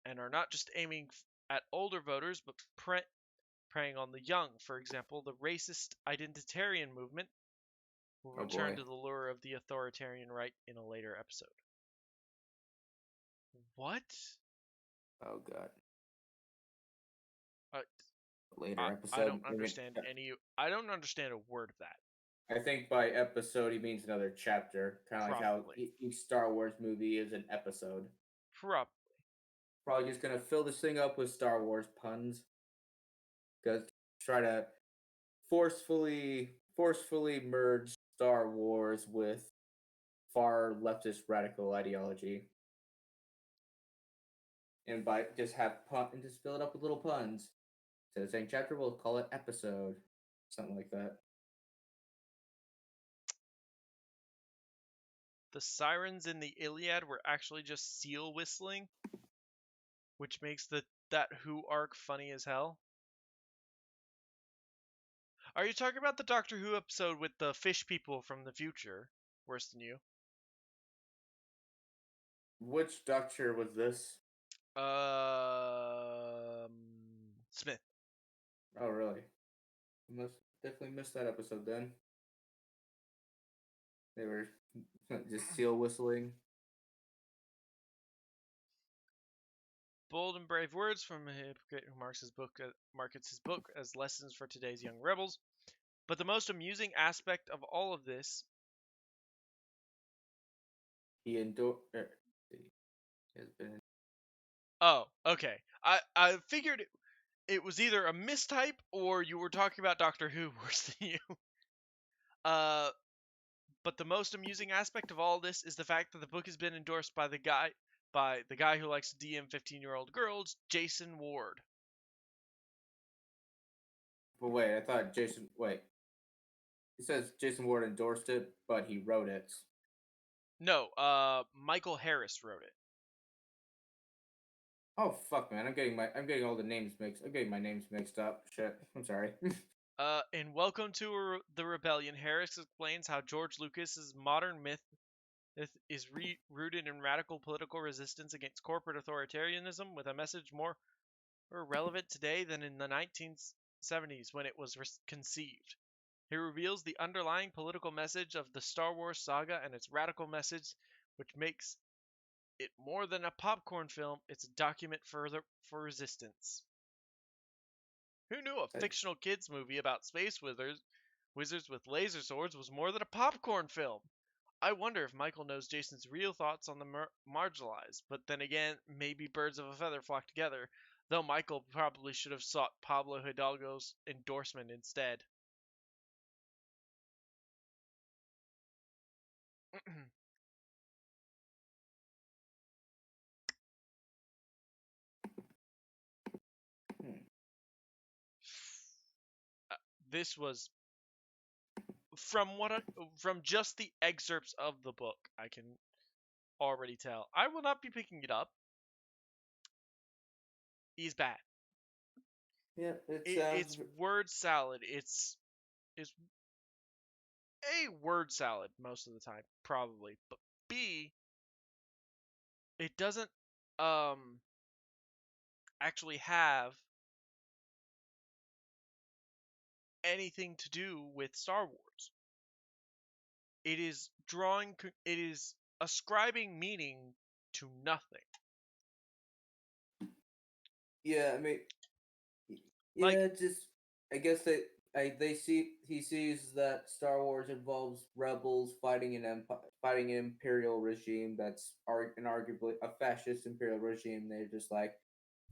and are not just aiming at older voters, but preying on the young. For example, the racist identitarian movement will return to the lure of the authoritarian right in a later episode. What? Oh god. Later episode. I don't understand I don't understand a word of that. I think by episode he means another chapter, kind of like how each Star Wars movie is an episode. Probably just gonna fill this thing up with Star Wars puns, because try to forcefully merge Star Wars with far leftist radical ideology, and by just just fill it up with little puns. Instead of saying chapter, we'll call it episode, something like that. The sirens in the Iliad were actually just seal whistling, which makes that Who arc funny as hell. Are you talking about the Doctor Who episode with the fish people from the future? Worse Than You. Which Doctor was this? Smith. Oh, really? Must definitely missed that episode then. They were just seal whistling. Bold and brave words from a hypocrite who markets his book as lessons for today's young rebels. But the most amusing aspect of all of this, he has been. Oh, okay. I figured it was either a mistype or you were talking about Doctor Who Worse Than You. But the most amusing aspect of all this is the fact that the book has been endorsed by the guy who likes to DM 15-year-old girls, Jason Ward. Well, wait, I thought Jason. Wait, it says Jason Ward endorsed it, but he wrote it. No, Michael Harris wrote it. Oh fuck, man! I'm getting all the names mixed. I'm getting my names mixed up. Shit, I'm sorry. In Welcome to the Rebellion, Harris explains how George Lucas's modern myth is rooted in radical political resistance against corporate authoritarianism, with a message more relevant today than in the 1970s when it was conceived. He reveals the underlying political message of the Star Wars saga and its radical message, which makes it more than a popcorn film. It's a document for resistance. Who knew a fictional kids movie about space wizards with laser swords was more than a popcorn film? I wonder if Michael knows Jason's real thoughts on the marginalized, but then again, maybe birds of a feather flock together, though Michael probably should have sought Pablo Hidalgo's endorsement instead. This was from just the excerpts of the book, I can already tell. I will not be picking it up. He's bad. Yeah, It's word salad. It's A, word salad most of the time, probably, but B, it doesn't actually have anything to do with Star Wars. It is ascribing meaning to nothing. Yeah, I mean, Like, yeah, just I guess he sees that Star Wars involves rebels fighting fighting an imperial regime that's inarguably a fascist imperial regime. They're just like,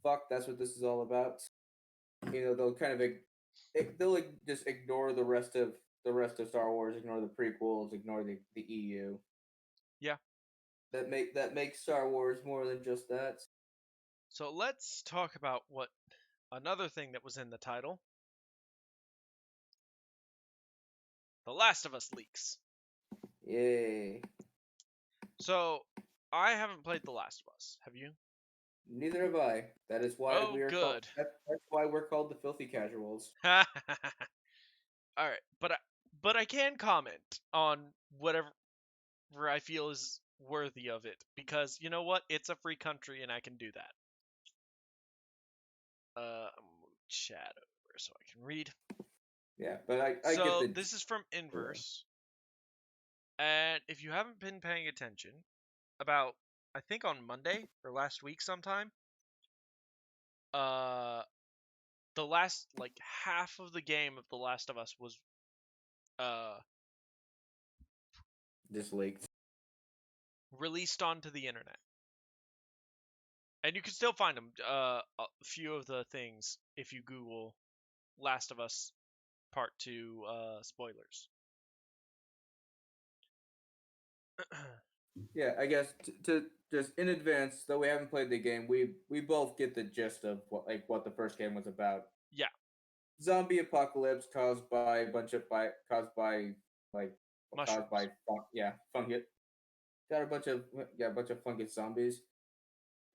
fuck, that's what this is all about. You know, they'll kind of they'll just ignore the rest of Star Wars, ignore the prequels, ignore the EU. yeah. That makes Star Wars more than just that. So let's talk about what another thing that was in the title. The Last of Us leaks. Yay. So, I haven't played The Last of Us. Have you? Neither have I. That is why Oh, we are called. good. That's why we're called the Filthy Casuals. All right, but I can comment on whatever I feel is worthy of it, because you know what? It's a free country and I can do that. I'm gonna chat over so I can read. Yeah, but I get So the. this is from Inverse, and if you haven't been paying attention, about I think on Monday or last week sometime, uh, the last like half of the game of The Last of Us was uh Just leaked. released onto the internet. And you can still find them. A few of the things if you Google Last of Us Part 2 spoilers. Yeah, I guess to just in advance, though we haven't played the game, we both get the gist of what the first game was about. Yeah. Zombie apocalypse caused by a bunch of like caused by Mushrooms. fungus. Got a bunch of fungus zombies.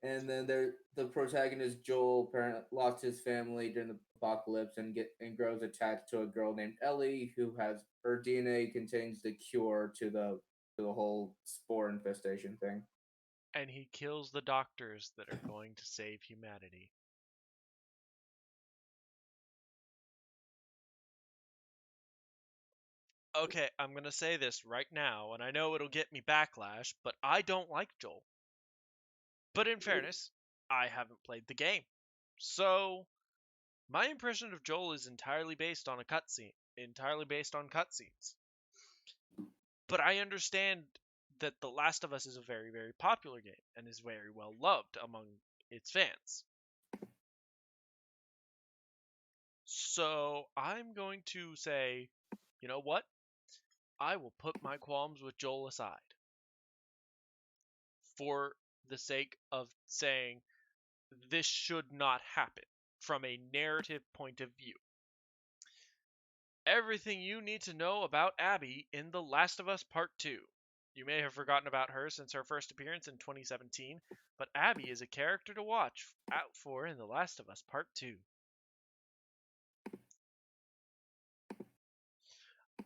And then the protagonist Joel apparently lost his family during the apocalypse and grows attached to a girl named Ellie who has her DNA contains the cure to the whole spore infestation thing. And he kills the doctors that are going to save humanity. Okay, I'm going to say this right now, and I know it'll get me backlash, but I don't like Joel. But in fairness, I haven't played the game. So, my impression of Joel is entirely based on cutscenes. But I understand that The Last of Us is a very, very popular game and is very well loved among its fans. So I'm going to say, you know what? I will put my qualms with Joel aside for the sake of saying this should not happen from a narrative point of view. everything you need to know about Abby in The Last of Us Part 2. You may have forgotten about her since her first appearance in 2017, but Abby is a character to watch out for in The Last of Us Part 2.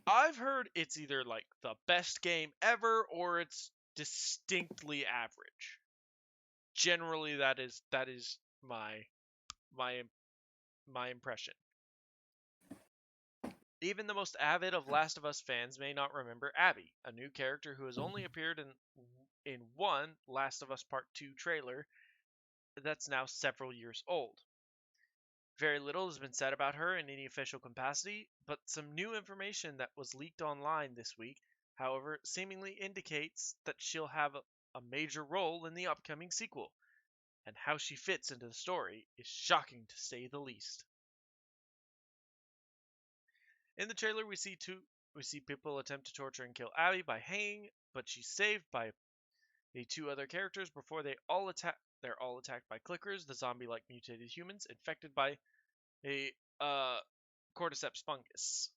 I've heard it's either like the best game ever or it's distinctly average. Generally that is my my impression. Even the most avid of Last of Us fans may not remember Abby, a new character who has only appeared in one Last of Us Part 2 trailer that's now several years old. Very little has been said about her in any official capacity, but some new information that was leaked online this week, however, seemingly indicates that she'll have a major role in the upcoming sequel, and how she fits into the story is shocking to say the least. In the trailer, we see people attempt to torture and kill Abby by hanging, but she's saved by the two other characters before they're all attacked by clickers, the zombie-like mutated humans infected by a cordyceps fungus.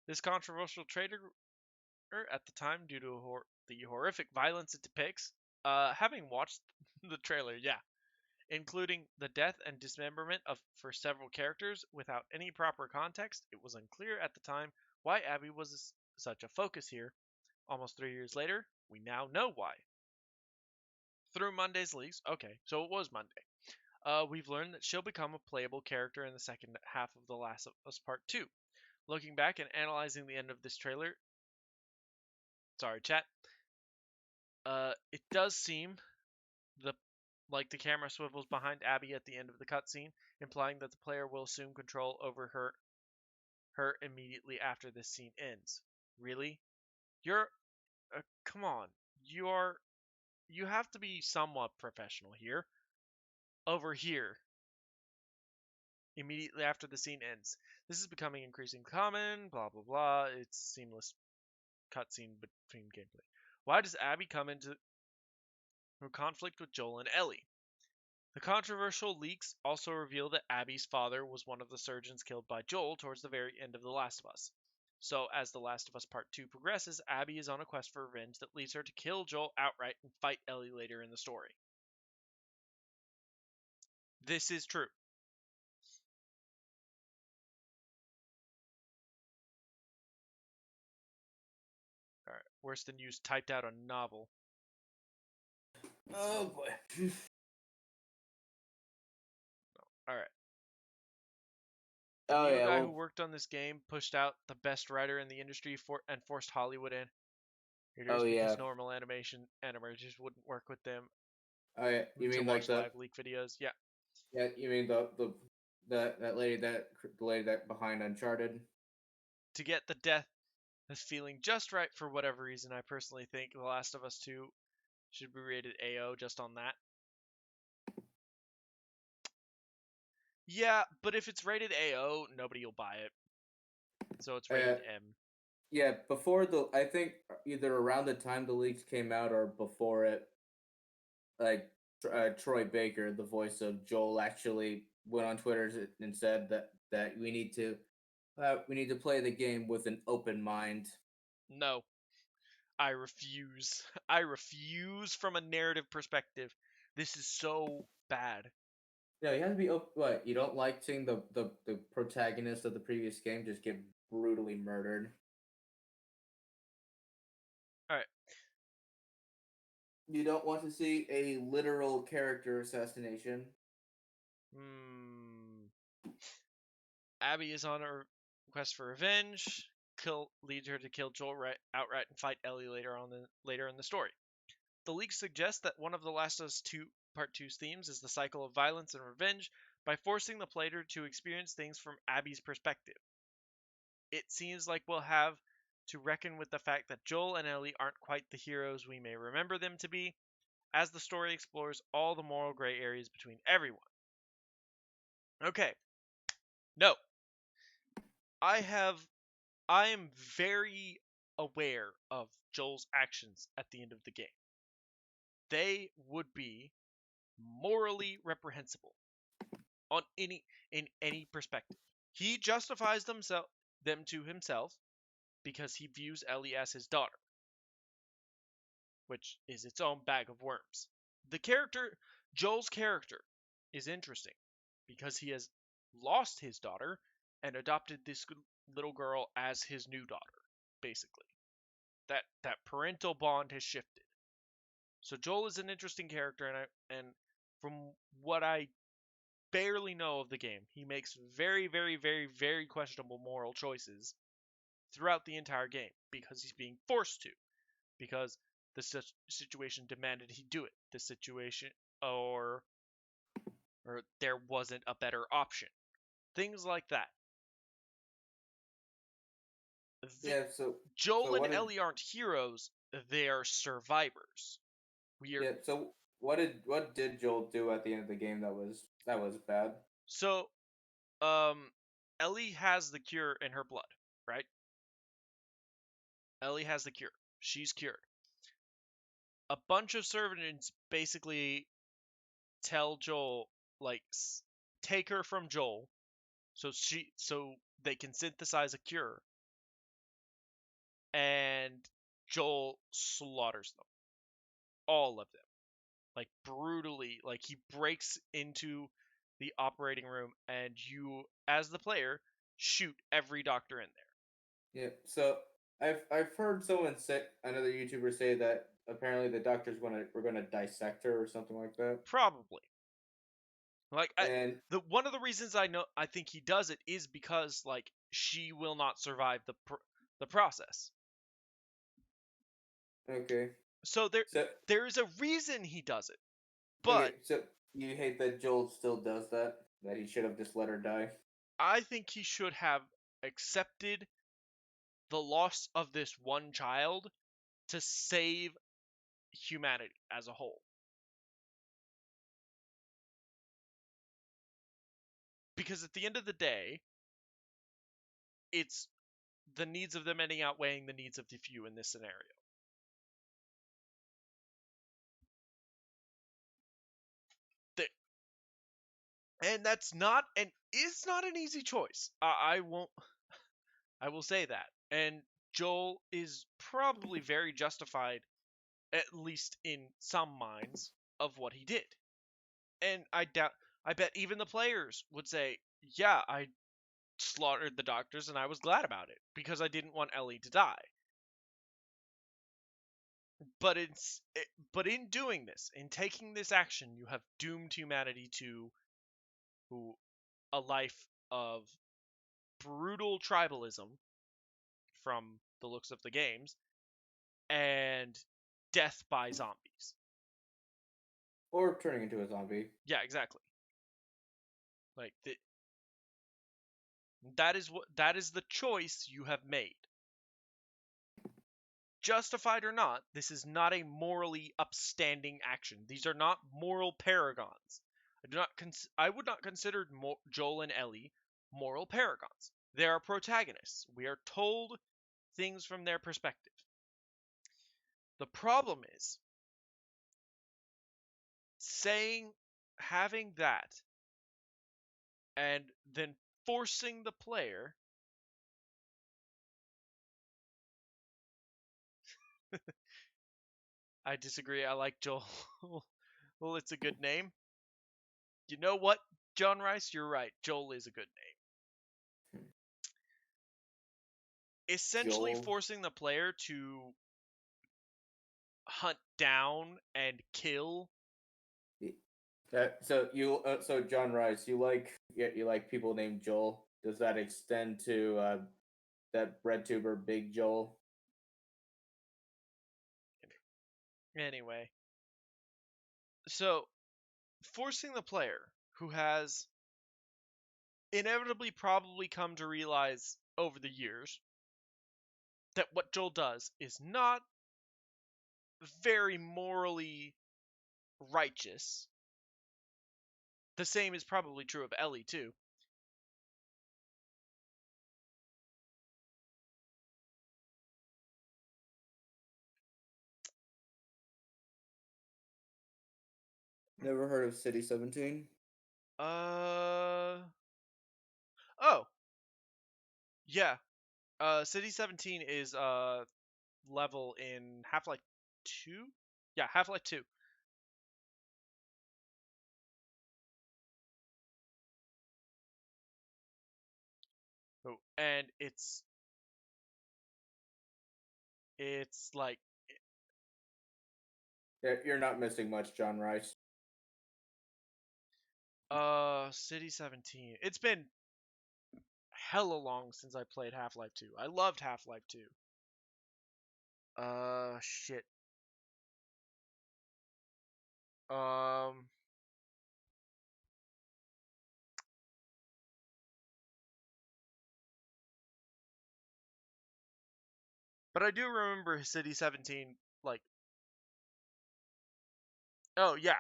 This controversial trailer at the time, due to the horrific violence it depicts, having watched the trailer, yeah, including the death and dismemberment for several characters without any proper context, it was unclear at the time why Abby was such a focus here. Almost 3 years later, we now know why. Through Monday's leaks, okay, so it was Monday, we've learned that she'll become a playable character in the second half of The Last of Us Part 2. Looking back and analyzing the end of this trailer, sorry chat, it does seem the like the camera swivels behind Abby at the end of the cutscene, implying that the player will assume control over her immediately after this scene ends. Really? You're come on. You have to be somewhat professional here. Over here, immediately after the scene ends. This is becoming increasingly common, blah blah blah. It's seamless cutscene between gameplay. Why does Abby come into her conflict with Joel and Ellie? The controversial leaks also reveal that Abby's father was one of the surgeons killed by Joel towards the very end of The Last of Us. So, as The Last of Us Part 2 progresses, Abby is on a quest for revenge that leads her to kill Joel outright and fight Ellie later in the story. This is true. Alright, worse than used typed out a novel. Oh boy. Alright. Oh The yeah, guy who well, worked on this game pushed out the best writer in the industry and forced Hollywood in. oh Because yeah, normal animators just wouldn't work with them. oh yeah. You To mean like watch the live leak videos. Yeah. yeah? You mean the lady that behind Uncharted? To get the death is feeling just right for whatever reason, I personally think The Last of Us 2 should be rated AO just on that. Yeah, but if it's rated AO, nobody will buy it. So it's rated M. Yeah, I think either around the time the leaks came out or before it, like Troy Baker, the voice of Joel, actually went on Twitter and said that we need to play the game with an open mind. No, I refuse. I refuse from a narrative perspective. This is so bad. Yeah, you have to be open. What, you don't like seeing the protagonist of the previous game just get brutally murdered? Alright. You don't want to see a literal character assassination? Abby is on a quest for revenge. Leads her to kill Joel outright and fight Ellie later in the story. The leaks suggest that one of The Last of Us 2 Part 2's themes is the cycle of violence and revenge by forcing the player to experience things from Abby's perspective. It seems like we'll have to reckon with the fact that Joel and Ellie aren't quite the heroes we may remember them to be, as the story explores all the moral gray areas between everyone. Okay. No. I am very aware of Joel's actions at the end of the game. They would be morally reprehensible in any perspective. He justifies them to himself because he views Ellie as his daughter, which is its own bag of worms. Joel's character is interesting because he has lost his daughter and adopted this little girl as his new daughter, basically. That parental bond has shifted. So Joel is an interesting character, and from what I barely know of the game, he makes very, very, very, very questionable moral choices throughout the entire game because he's being forced to, because the situation demanded he do it. The situation, or or there wasn't a better option. Things like that. The, Yeah. So Joel what and did Ellie aren't heroes; they are survivors. We are yeah. So what did Joel do at the end of the game that was bad? so um Ellie has the cure in her blood, right? Ellie has the cure. She's cured. A bunch of servants basically tell Joel, like, take her from Joel, so they can synthesize a cure, and Joel slaughters them, all of them, like brutally. Like he breaks into the operating room, and you, as the player, shoot every doctor in there. Yeah. So I've heard someone say, another YouTuber say that apparently the doctors were gonna dissect her or something like that. Probably. Like And the one of the reasons I think he does it is because like she will not survive the process. okay. So So there is a reason he does it. okay. But So you hate that Joel still does that? That he should have just let her die? I think he should have accepted the loss of this one child to save humanity as a whole. Because at the end of the day, it's the needs of the many outweighing the needs of the few in this scenario. And that's not and is not an easy choice. I won't I will say that. And Joel is probably very justified, at least in some minds, of what he did. And I bet even the players would say, yeah, I slaughtered the doctors and I was glad about it because I didn't want Ellie to die. But but in doing this, in taking this action, you have doomed humanity to a life of brutal tribalism from the looks of the games and death by zombies. Or turning into a zombie? Yeah, exactly. Like that is the choice you have made. Justified or not, this is not a morally upstanding action. These are not moral paragons. I would not consider Joel and Ellie moral paragons. They are protagonists. We are told things from their perspective. The problem is saying having that and then forcing the player. I disagree. I like Joel. Well, it's a good name. You know what, John Rice? You're right. Joel is a good name. Hmm. Essentially Joel. forcing the player to hunt down and kill. So John Rice, you like people named Joel. Does that extend to that bread tuber Big Joel? Anyway, so forcing the player who has inevitably probably come to realize over the years that what Joel does is not very morally righteous. The same is probably true of Ellie too. Never heard of City 17? Uh oh, Yeah. City 17 is level in Half-Life 2? Yeah, Half-Life 2. Oh, and it's like You're not missing much, John Rice. City 17. It's been hella long since I played Half-Life 2. I loved Half-Life 2. Shit. Um, but I do remember City 17 like oh yeah.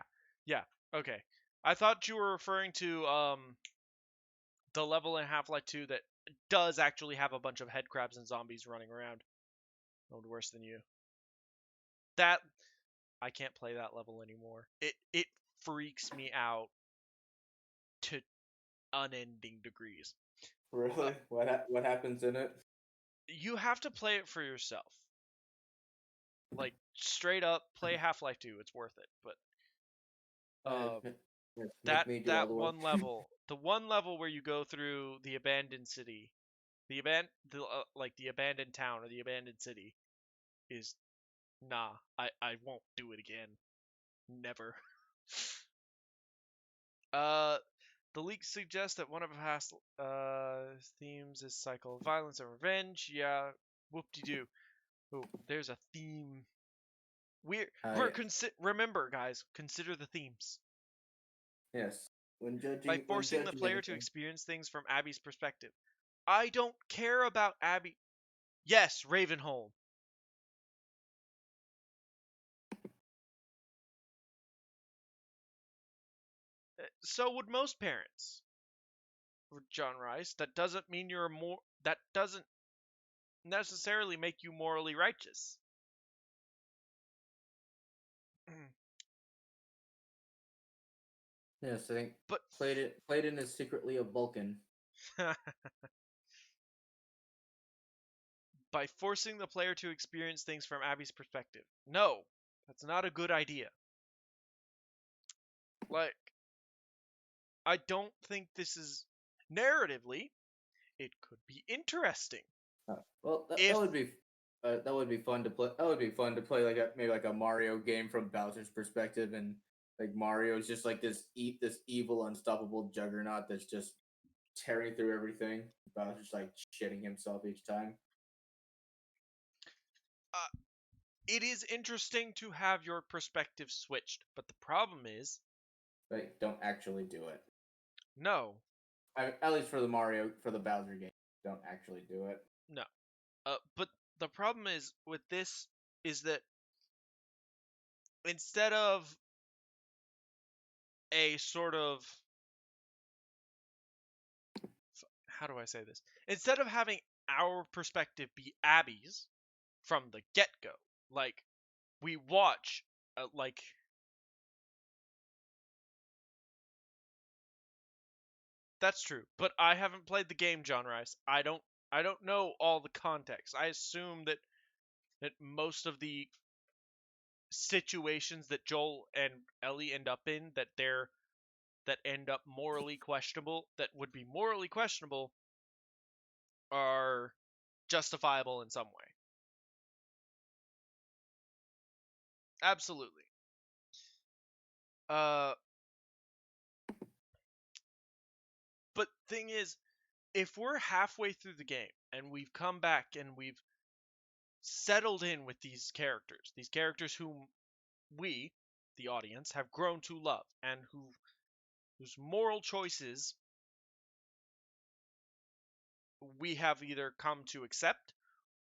Yeah. Okay. I thought you were referring to the level in Half-Life 2 that does actually have a bunch of head crabs and zombies running around. No worse than you. That I can't play that level anymore. It freaks me out to unending degrees. Really? What happens in it? You have to play it for yourself. Like straight up play Half-Life 2, it's worth it. But Make me do all that the work. one level, the one level where you go through the abandoned city, the abandoned town or the abandoned city is nah. I won't do it again. Never. uh the leaks suggest that one of past themes is cycle of violence and revenge. Yeah, whoop-de-doo. Oh, there's a theme. I Remember, guys, consider the themes. Yes. By When forcing the judging player to anything. experience things from Abby's perspective. I don't care about Abby. Yes, Ravenholm. So would most parents. John Rice. That doesn't necessarily make you morally righteous. Yes, I think But Clayton is secretly a Vulcan. by forcing the player to experience things from Abby's perspective. No, that's not a good idea. Like, I don't think this is narratively. It could be interesting Well, if that would be fun to play. That would be fun to play like maybe like a Mario game from Bowser's perspective, and like Mario's just like this evil, unstoppable juggernaut that's just tearing through everything. Bowser's like shitting himself each time. it is interesting to have your perspective switched, but the problem is Like, don't actually do it. no, At least for the Bowser game, don't actually do it. no. But the problem is with this is that instead of a sort of how do I say this? Instead of having our perspective be Abby's from the get go, like we watch, like that's true. But I haven't played the game, John Rice. I don't know all the context. I assume that most of the situations that Joel and Ellie end up in that end up morally questionable that would be morally questionable are justifiable in some way. Absolutely. Uh but thing is, if we're halfway through the game and we've come back and we've settled in with these characters whom we, the audience, have grown to love and whose moral choices we have either come to accept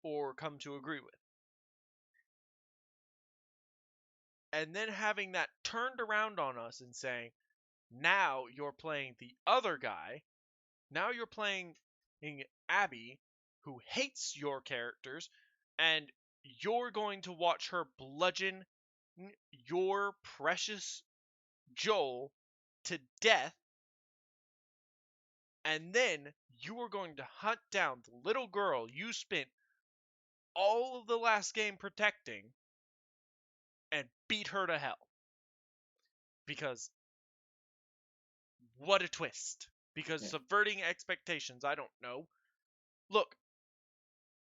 or come to agree with. And then having that turned around on us and saying, now you're playing the other guy. Now you're playing Abby, who hates your characters, and you're going to watch her bludgeon your precious Joel to death, And then you are going to hunt down the little girl you spent all of the last game protecting and beat her to hell. Because what a twist. Because Yeah. subverting expectations, I don't know. Look,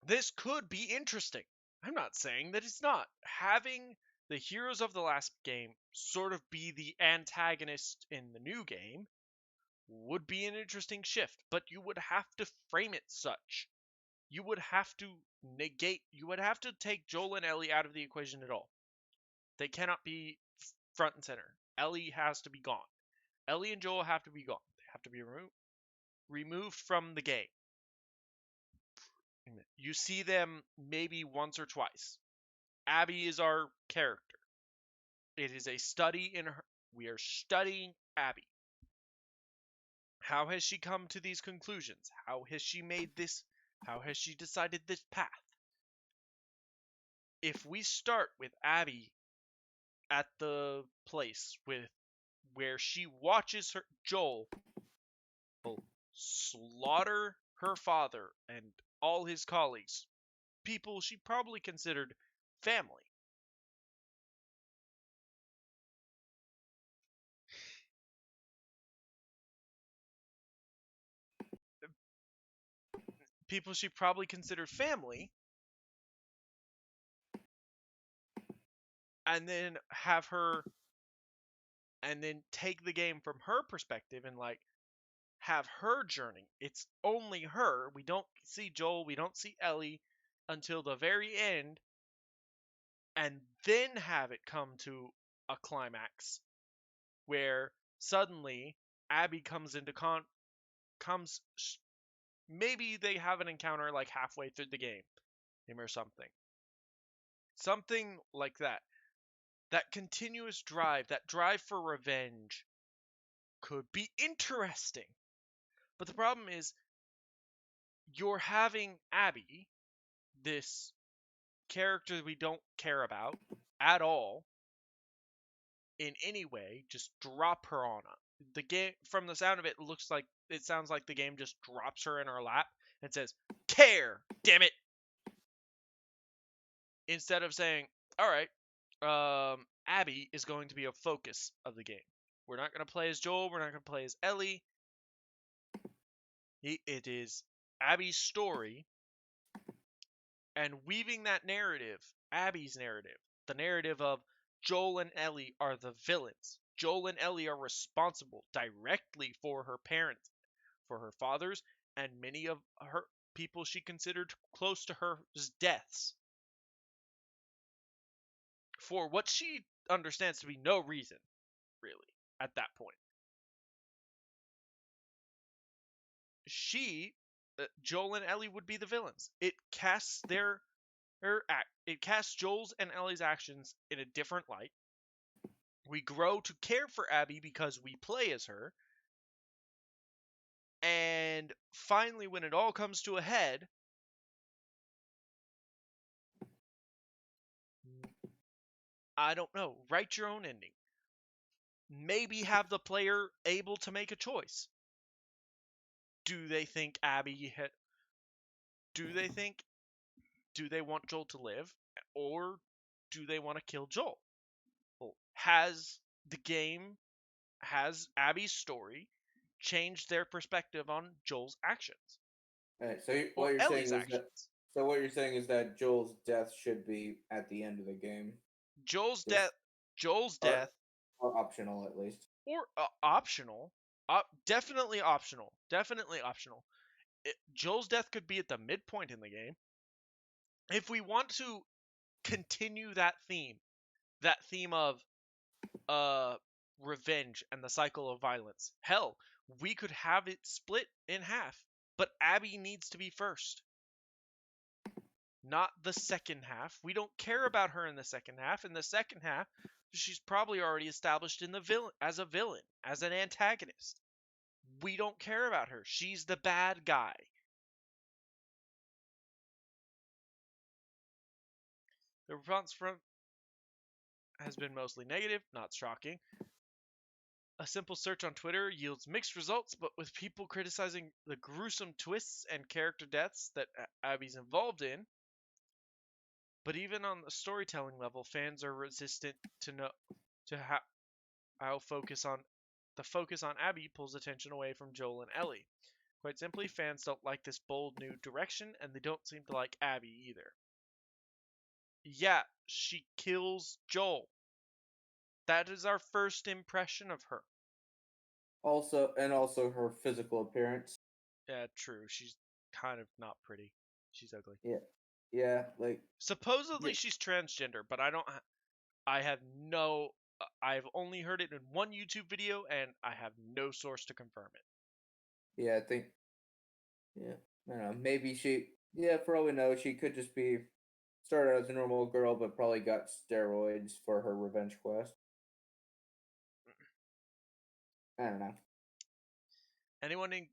this could be interesting. I'm not saying that it's not. Having the heroes of the last game sort of be the antagonist in the new game would be an interesting shift, but you would have to frame it such. You would have to you would have to take Joel and Ellie out of the equation at all. They cannot be front and center. Ellie has to be gone. Ellie and Joel have to be gone. They have to be removed from the game. You see them maybe once or twice. Abby is our character. It is a study in her. We are studying Abby. How has she come to these conclusions? How has she made this? How has she decided this path? If we start with Abby at the place with where she watches her Joel slaughter her father and all his colleagues, people she probably considered family. People she probably considered family, and then have her and then take the game from her perspective and like have her journey. It's only her. We don't see Joel, we don't see Ellie until the very end, and then have it come to a climax where suddenly Abby comes into comes maybe they have an encounter like halfway through the game or something. Something like that. That continuous drive, that drive for revenge could be interesting. But the problem is you're having Abby, this character we don't care about at all in any way, just drop her on us. The game, from the sound of it, it sounds like the game just drops her in her lap and says, "Care, damn it!" Instead of saying, "All right, Abby is going to be a focus of the game. We're not going to play as Joel. We're not going to play as Ellie. It is Abby's story, and weaving that narrative, Abby's narrative, the narrative of Joel and Ellie are the villains. Joel and Ellie are responsible directly for her parents, for her fathers, and many of her people she considered close to her deaths. For what she understands to be no reason, really, at that point. Joel and Ellie would be the villains. It casts Joel's and Ellie's actions in a different light. We grow to care for Abby because we play as her. And finally, when it all comes to a head, I don't know, write your own ending. Maybe have the player able to make a choice. Do they think do they want Joel to live, or do they want to kill Joel? Well, has Abby's story changed their perspective on Joel's actions Alright, or Ellie's actions? so what you're saying is that Joel's death should be at the end of the game, Joel's just death, Joel's or death, or optional at least. or optional, definitely optional. Joel's death could be at the midpoint in the game. If we want to continue that theme of uh revenge and the cycle of violence, hell, we could have it split in half. But Abby needs to be first, not the second half. We don't care about her in the second half. In the second half, she's probably already established in the villain, as an antagonist. We don't care about her. She's the bad guy. The response from has been mostly negative, not shocking. A simple search on Twitter yields mixed results, but with people criticizing the gruesome twists and character deaths that Abby's involved in. But even on the storytelling level, fans are resistant to how the focus on Abby pulls attention away from Joel and Ellie. Quite simply, fans don't like this bold new direction, and they don't seem to like Abby either. Yeah, she kills Joel. That is our first impression of her. Also her physical appearance. Yeah, true. She's kind of not pretty. She's ugly. Yeah, like Supposedly she's transgender, but I have no. I've only heard it in one YouTube video, and I have no source to confirm it. Yeah, I think. Yeah, I don't know. Maybe she. Yeah, for all we know, she could just be started as a normal girl, but probably got steroids for her revenge quest. I don't know. Anyone in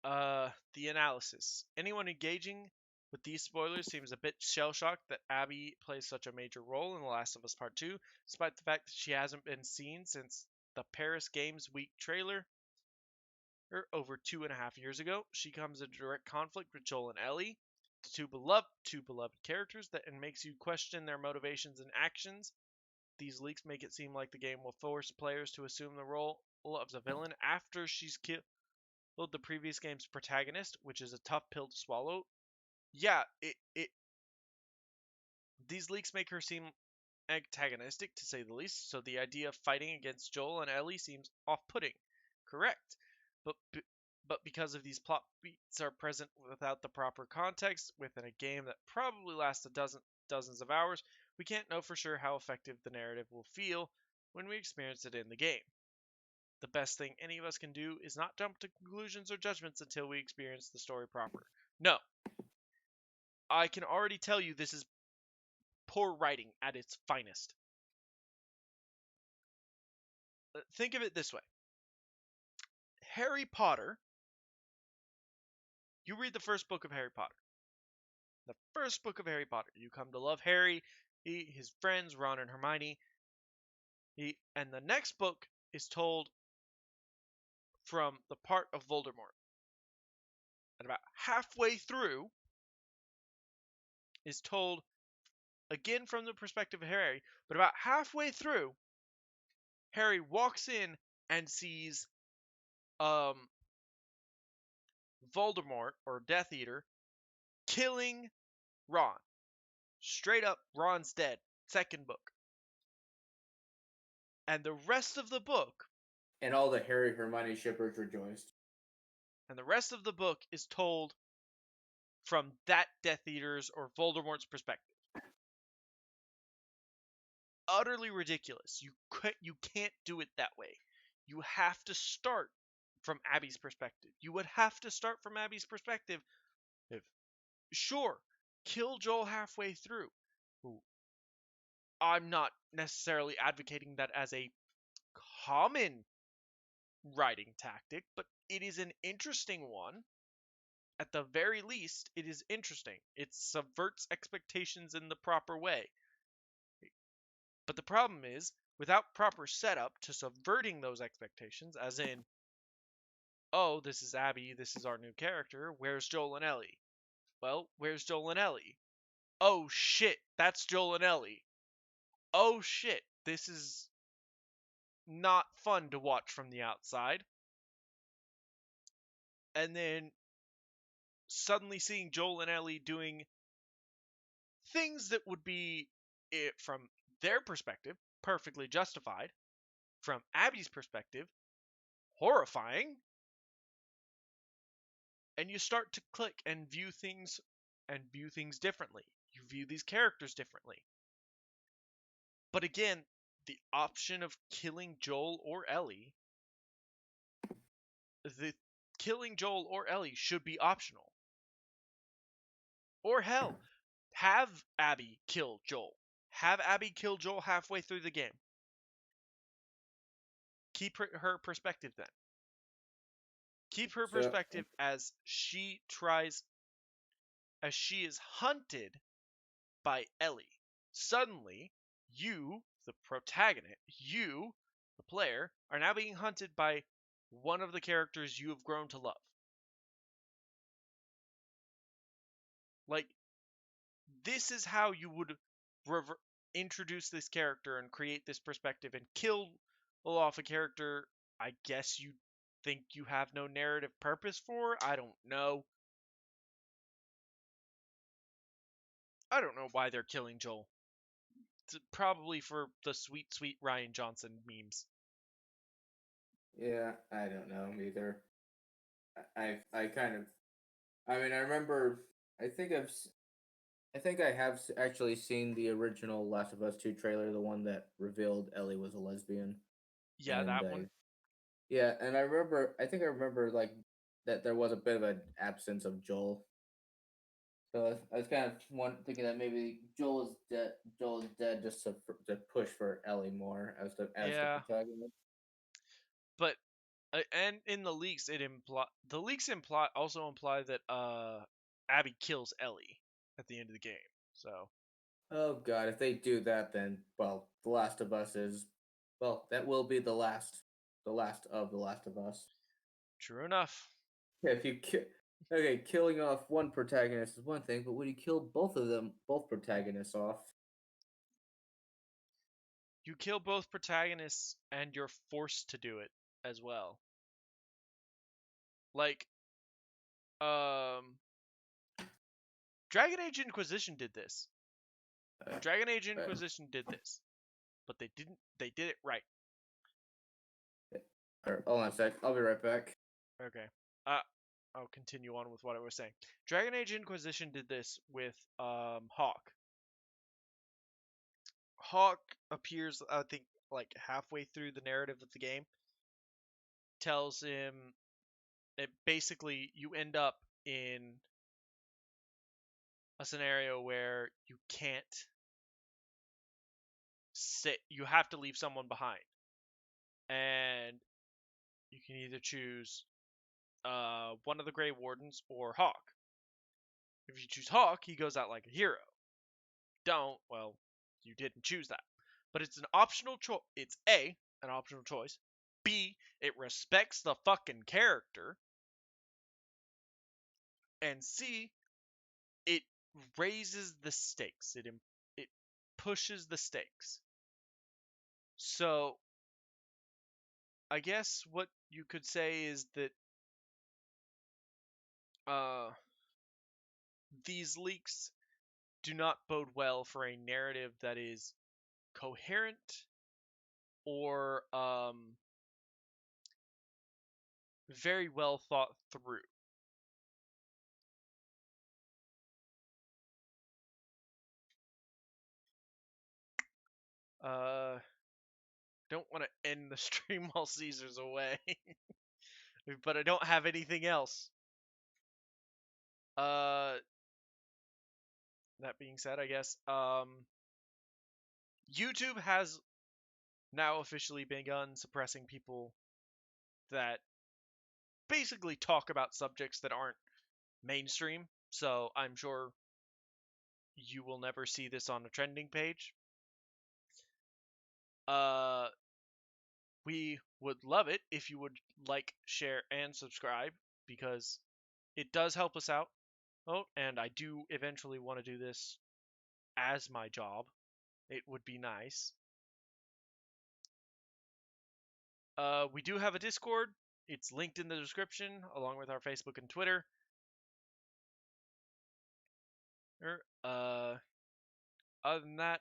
the analysis. Anyone engaging with these spoilers seems a bit shell-shocked that Abby plays such a major role in The Last of Us Part 2, despite the fact that she hasn't been seen since the Paris Games Week trailer over 2.5 years ago. She comes into direct conflict with Joel and Ellie, the two beloved characters, that and makes you question their motivations and actions. These leaks make it seem like the game will force players to assume the role of the villain after she's killed the previous game's protagonist, which is a tough pill to swallow. Yeah, these leaks make her seem antagonistic to say the least, so the idea of fighting against Joel and Ellie seems off-putting. Correct. But but because of these plot beats are present without the proper context within a game that probably lasts dozens of hours, we can't know for sure how effective the narrative will feel when we experience it in the game. The best thing any of us can do is not jump to conclusions or judgments until we experience the story proper. No. I can already tell you this is poor writing at its finest. Think of it this way. Harry Potter, you read the first book of Harry Potter. The first book of Harry Potter, you come to love Harry, his friends, Ron and Hermione. And the next book is told from the part of Voldemort. And about halfway through is told again from the perspective of Harry, but about halfway through, Harry walks in and sees Voldemort or Death Eater killing Ron. Straight up, Ron's dead. Second book. And the rest of the book. And all the Harry Hermione shippers rejoiced. And the rest of the book is told from that Death Eater's or Voldemort's perspective. Utterly ridiculous. You can't do it that way. You have to start from Abby's perspective. You would have to start from Abby's perspective. Sure, kill Joel halfway through. I'm not necessarily advocating that as a common writing tactic, but it is an interesting one. At the very least, it is interesting. It subverts expectations in the proper way. But the problem is, without proper setup to subverting those expectations, as in, oh, this is Abby, this is our new character, where's Joel and Ellie? Well, where's Joel and Ellie? Oh shit, that's Joel and Ellie. Oh shit, this is not fun to watch from the outside. And then suddenly seeing Joel and Ellie doing things that would be, from their perspective, perfectly justified, from Abby's perspective, horrifying, and you start to click and view things differently. You view these characters differently. But again, the option of killing Joel or Ellie, should be optional. Or hell, have Abby kill Joel. Have Abby kill Joel halfway through the game. Keep her perspective then. Keep her perspective as she is hunted by Ellie. Suddenly, you, the protagonist, the player, are now being hunted by one of the characters you have grown to love. Like, this is how you would introduce this character and create this perspective and kill off a character I guess you think you have no narrative purpose for. I don't know. I don't know why they're killing Joel. It's probably for the sweet, sweet Rian Johnson memes. Yeah, I don't know either. I kind of, I mean, I remember. I think I think I have actually seen the original Last of Us 2 trailer, the one that revealed Ellie was a lesbian. Yeah, And that one. yeah, and I remember. I think I remember like that there was a bit of an absence of Joel. So I was kind of thinking that maybe Joel is dead. Joel is dead just to push for Ellie more as the Yeah, protagonist. but and in the leaks, the leaks imply that Abby kills Ellie at the end of the game. So Oh God, if they do that, then well, The Last of Us is well, that will be the last of The Last of Us. true enough. Yeah, if you okay, killing off one protagonist is one thing, but when you kill both of them, both protagonists off, You kill both protagonists and you're forced to do it as well. Like, um, Dragon Age Inquisition did this. Dragon Age Inquisition did this, but they didn't. They did it right. hold on a sec, I'll be right back. Okay. I'll continue on with what I was saying. Dragon Age Inquisition did this with Hawk. Hawk appears, I think, like halfway through the narrative of the game. Tells him it basically you end up in a scenario where you can't sit. You have to leave someone behind, and you can either choose one of the Grey Wardens or Hawk. If you choose Hawk, he goes out like a hero. Don't, well, you didn't choose that. But it's an optional choice. It's A, an optional choice. B, it respects the fucking character. And C, it raises the stakes. It pushes the stakes. So, I guess what you could say is that uh, these leaks do not bode well for a narrative that is coherent or very well thought through. Don't want to end the stream while Caesar's away, but I don't have anything else. Uh, that being said, I guess YouTube has now officially begun suppressing people that basically talk about subjects that aren't mainstream. So I'm sure you will never see this on a trending page. Uh, we would love it if you would like, share, and subscribe because it does help us out. Oh, and I do eventually want to do this as my job. It would be nice. We do have a Discord. It's linked in the description along with our Facebook and Twitter. Uh, Other than that,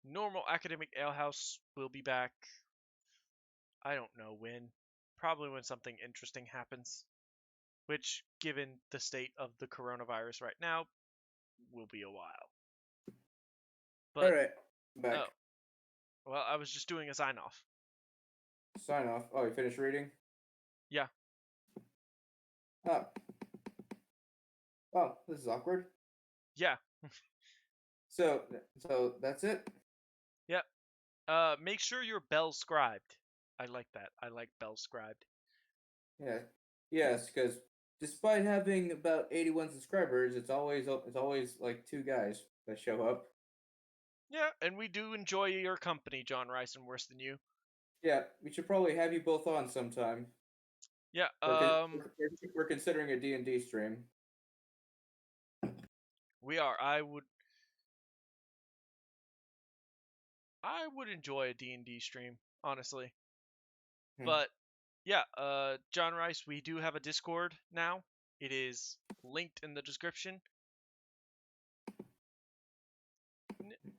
normal academic alehouse will be back. I don't know when. Probably when something interesting happens. Which, given the state of the coronavirus right now, will be a while. But All right, back. oh, well, I was just doing a sign off. Sign off. Oh, you finished reading? Yeah. Oh. Oh, this is awkward. Yeah. So that's it. Yep. Make sure you're bell scribed. I like that. I like bell scribed. Yeah. Yes, because despite having about 81 subscribers, it's always like two guys that show up. Yeah, and we do enjoy your company, John Rice and Worse Than You. Yeah, we should probably have you both on sometime. Yeah, We're considering a D&D stream. we are. I would enjoy a D&D stream, honestly. Hmm. But yeah, John Rice, we do have a Discord now. It is linked in the description,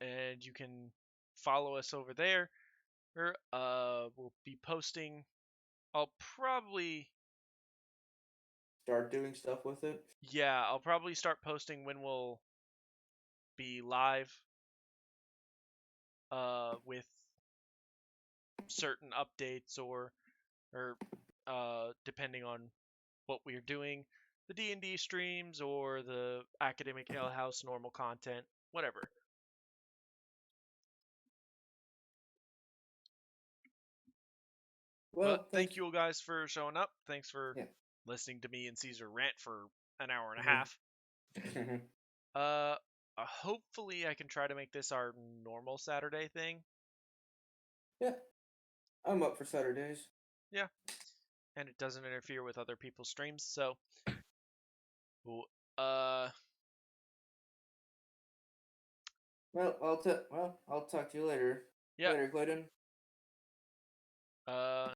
and you can follow us over there. We'll be posting. I'll probably, Start doing stuff with it. yeah, I'll probably start posting when we'll be live. With certain updates or depending on what we're doing, the D&D streams or the Academic Ale House normal content, whatever. But Well, thank thanks. you guys for showing up. Thanks for Yeah. listening to me and Caesar rant for an hour and a Mhm. half. Uh, hopefully I can try to make this our normal Saturday thing. Yeah, I'm up for Saturdays. Yeah, and it doesn't interfere with other people's streams. So, uh, Well, I'll talk to you later. yeah, Later, Clayton.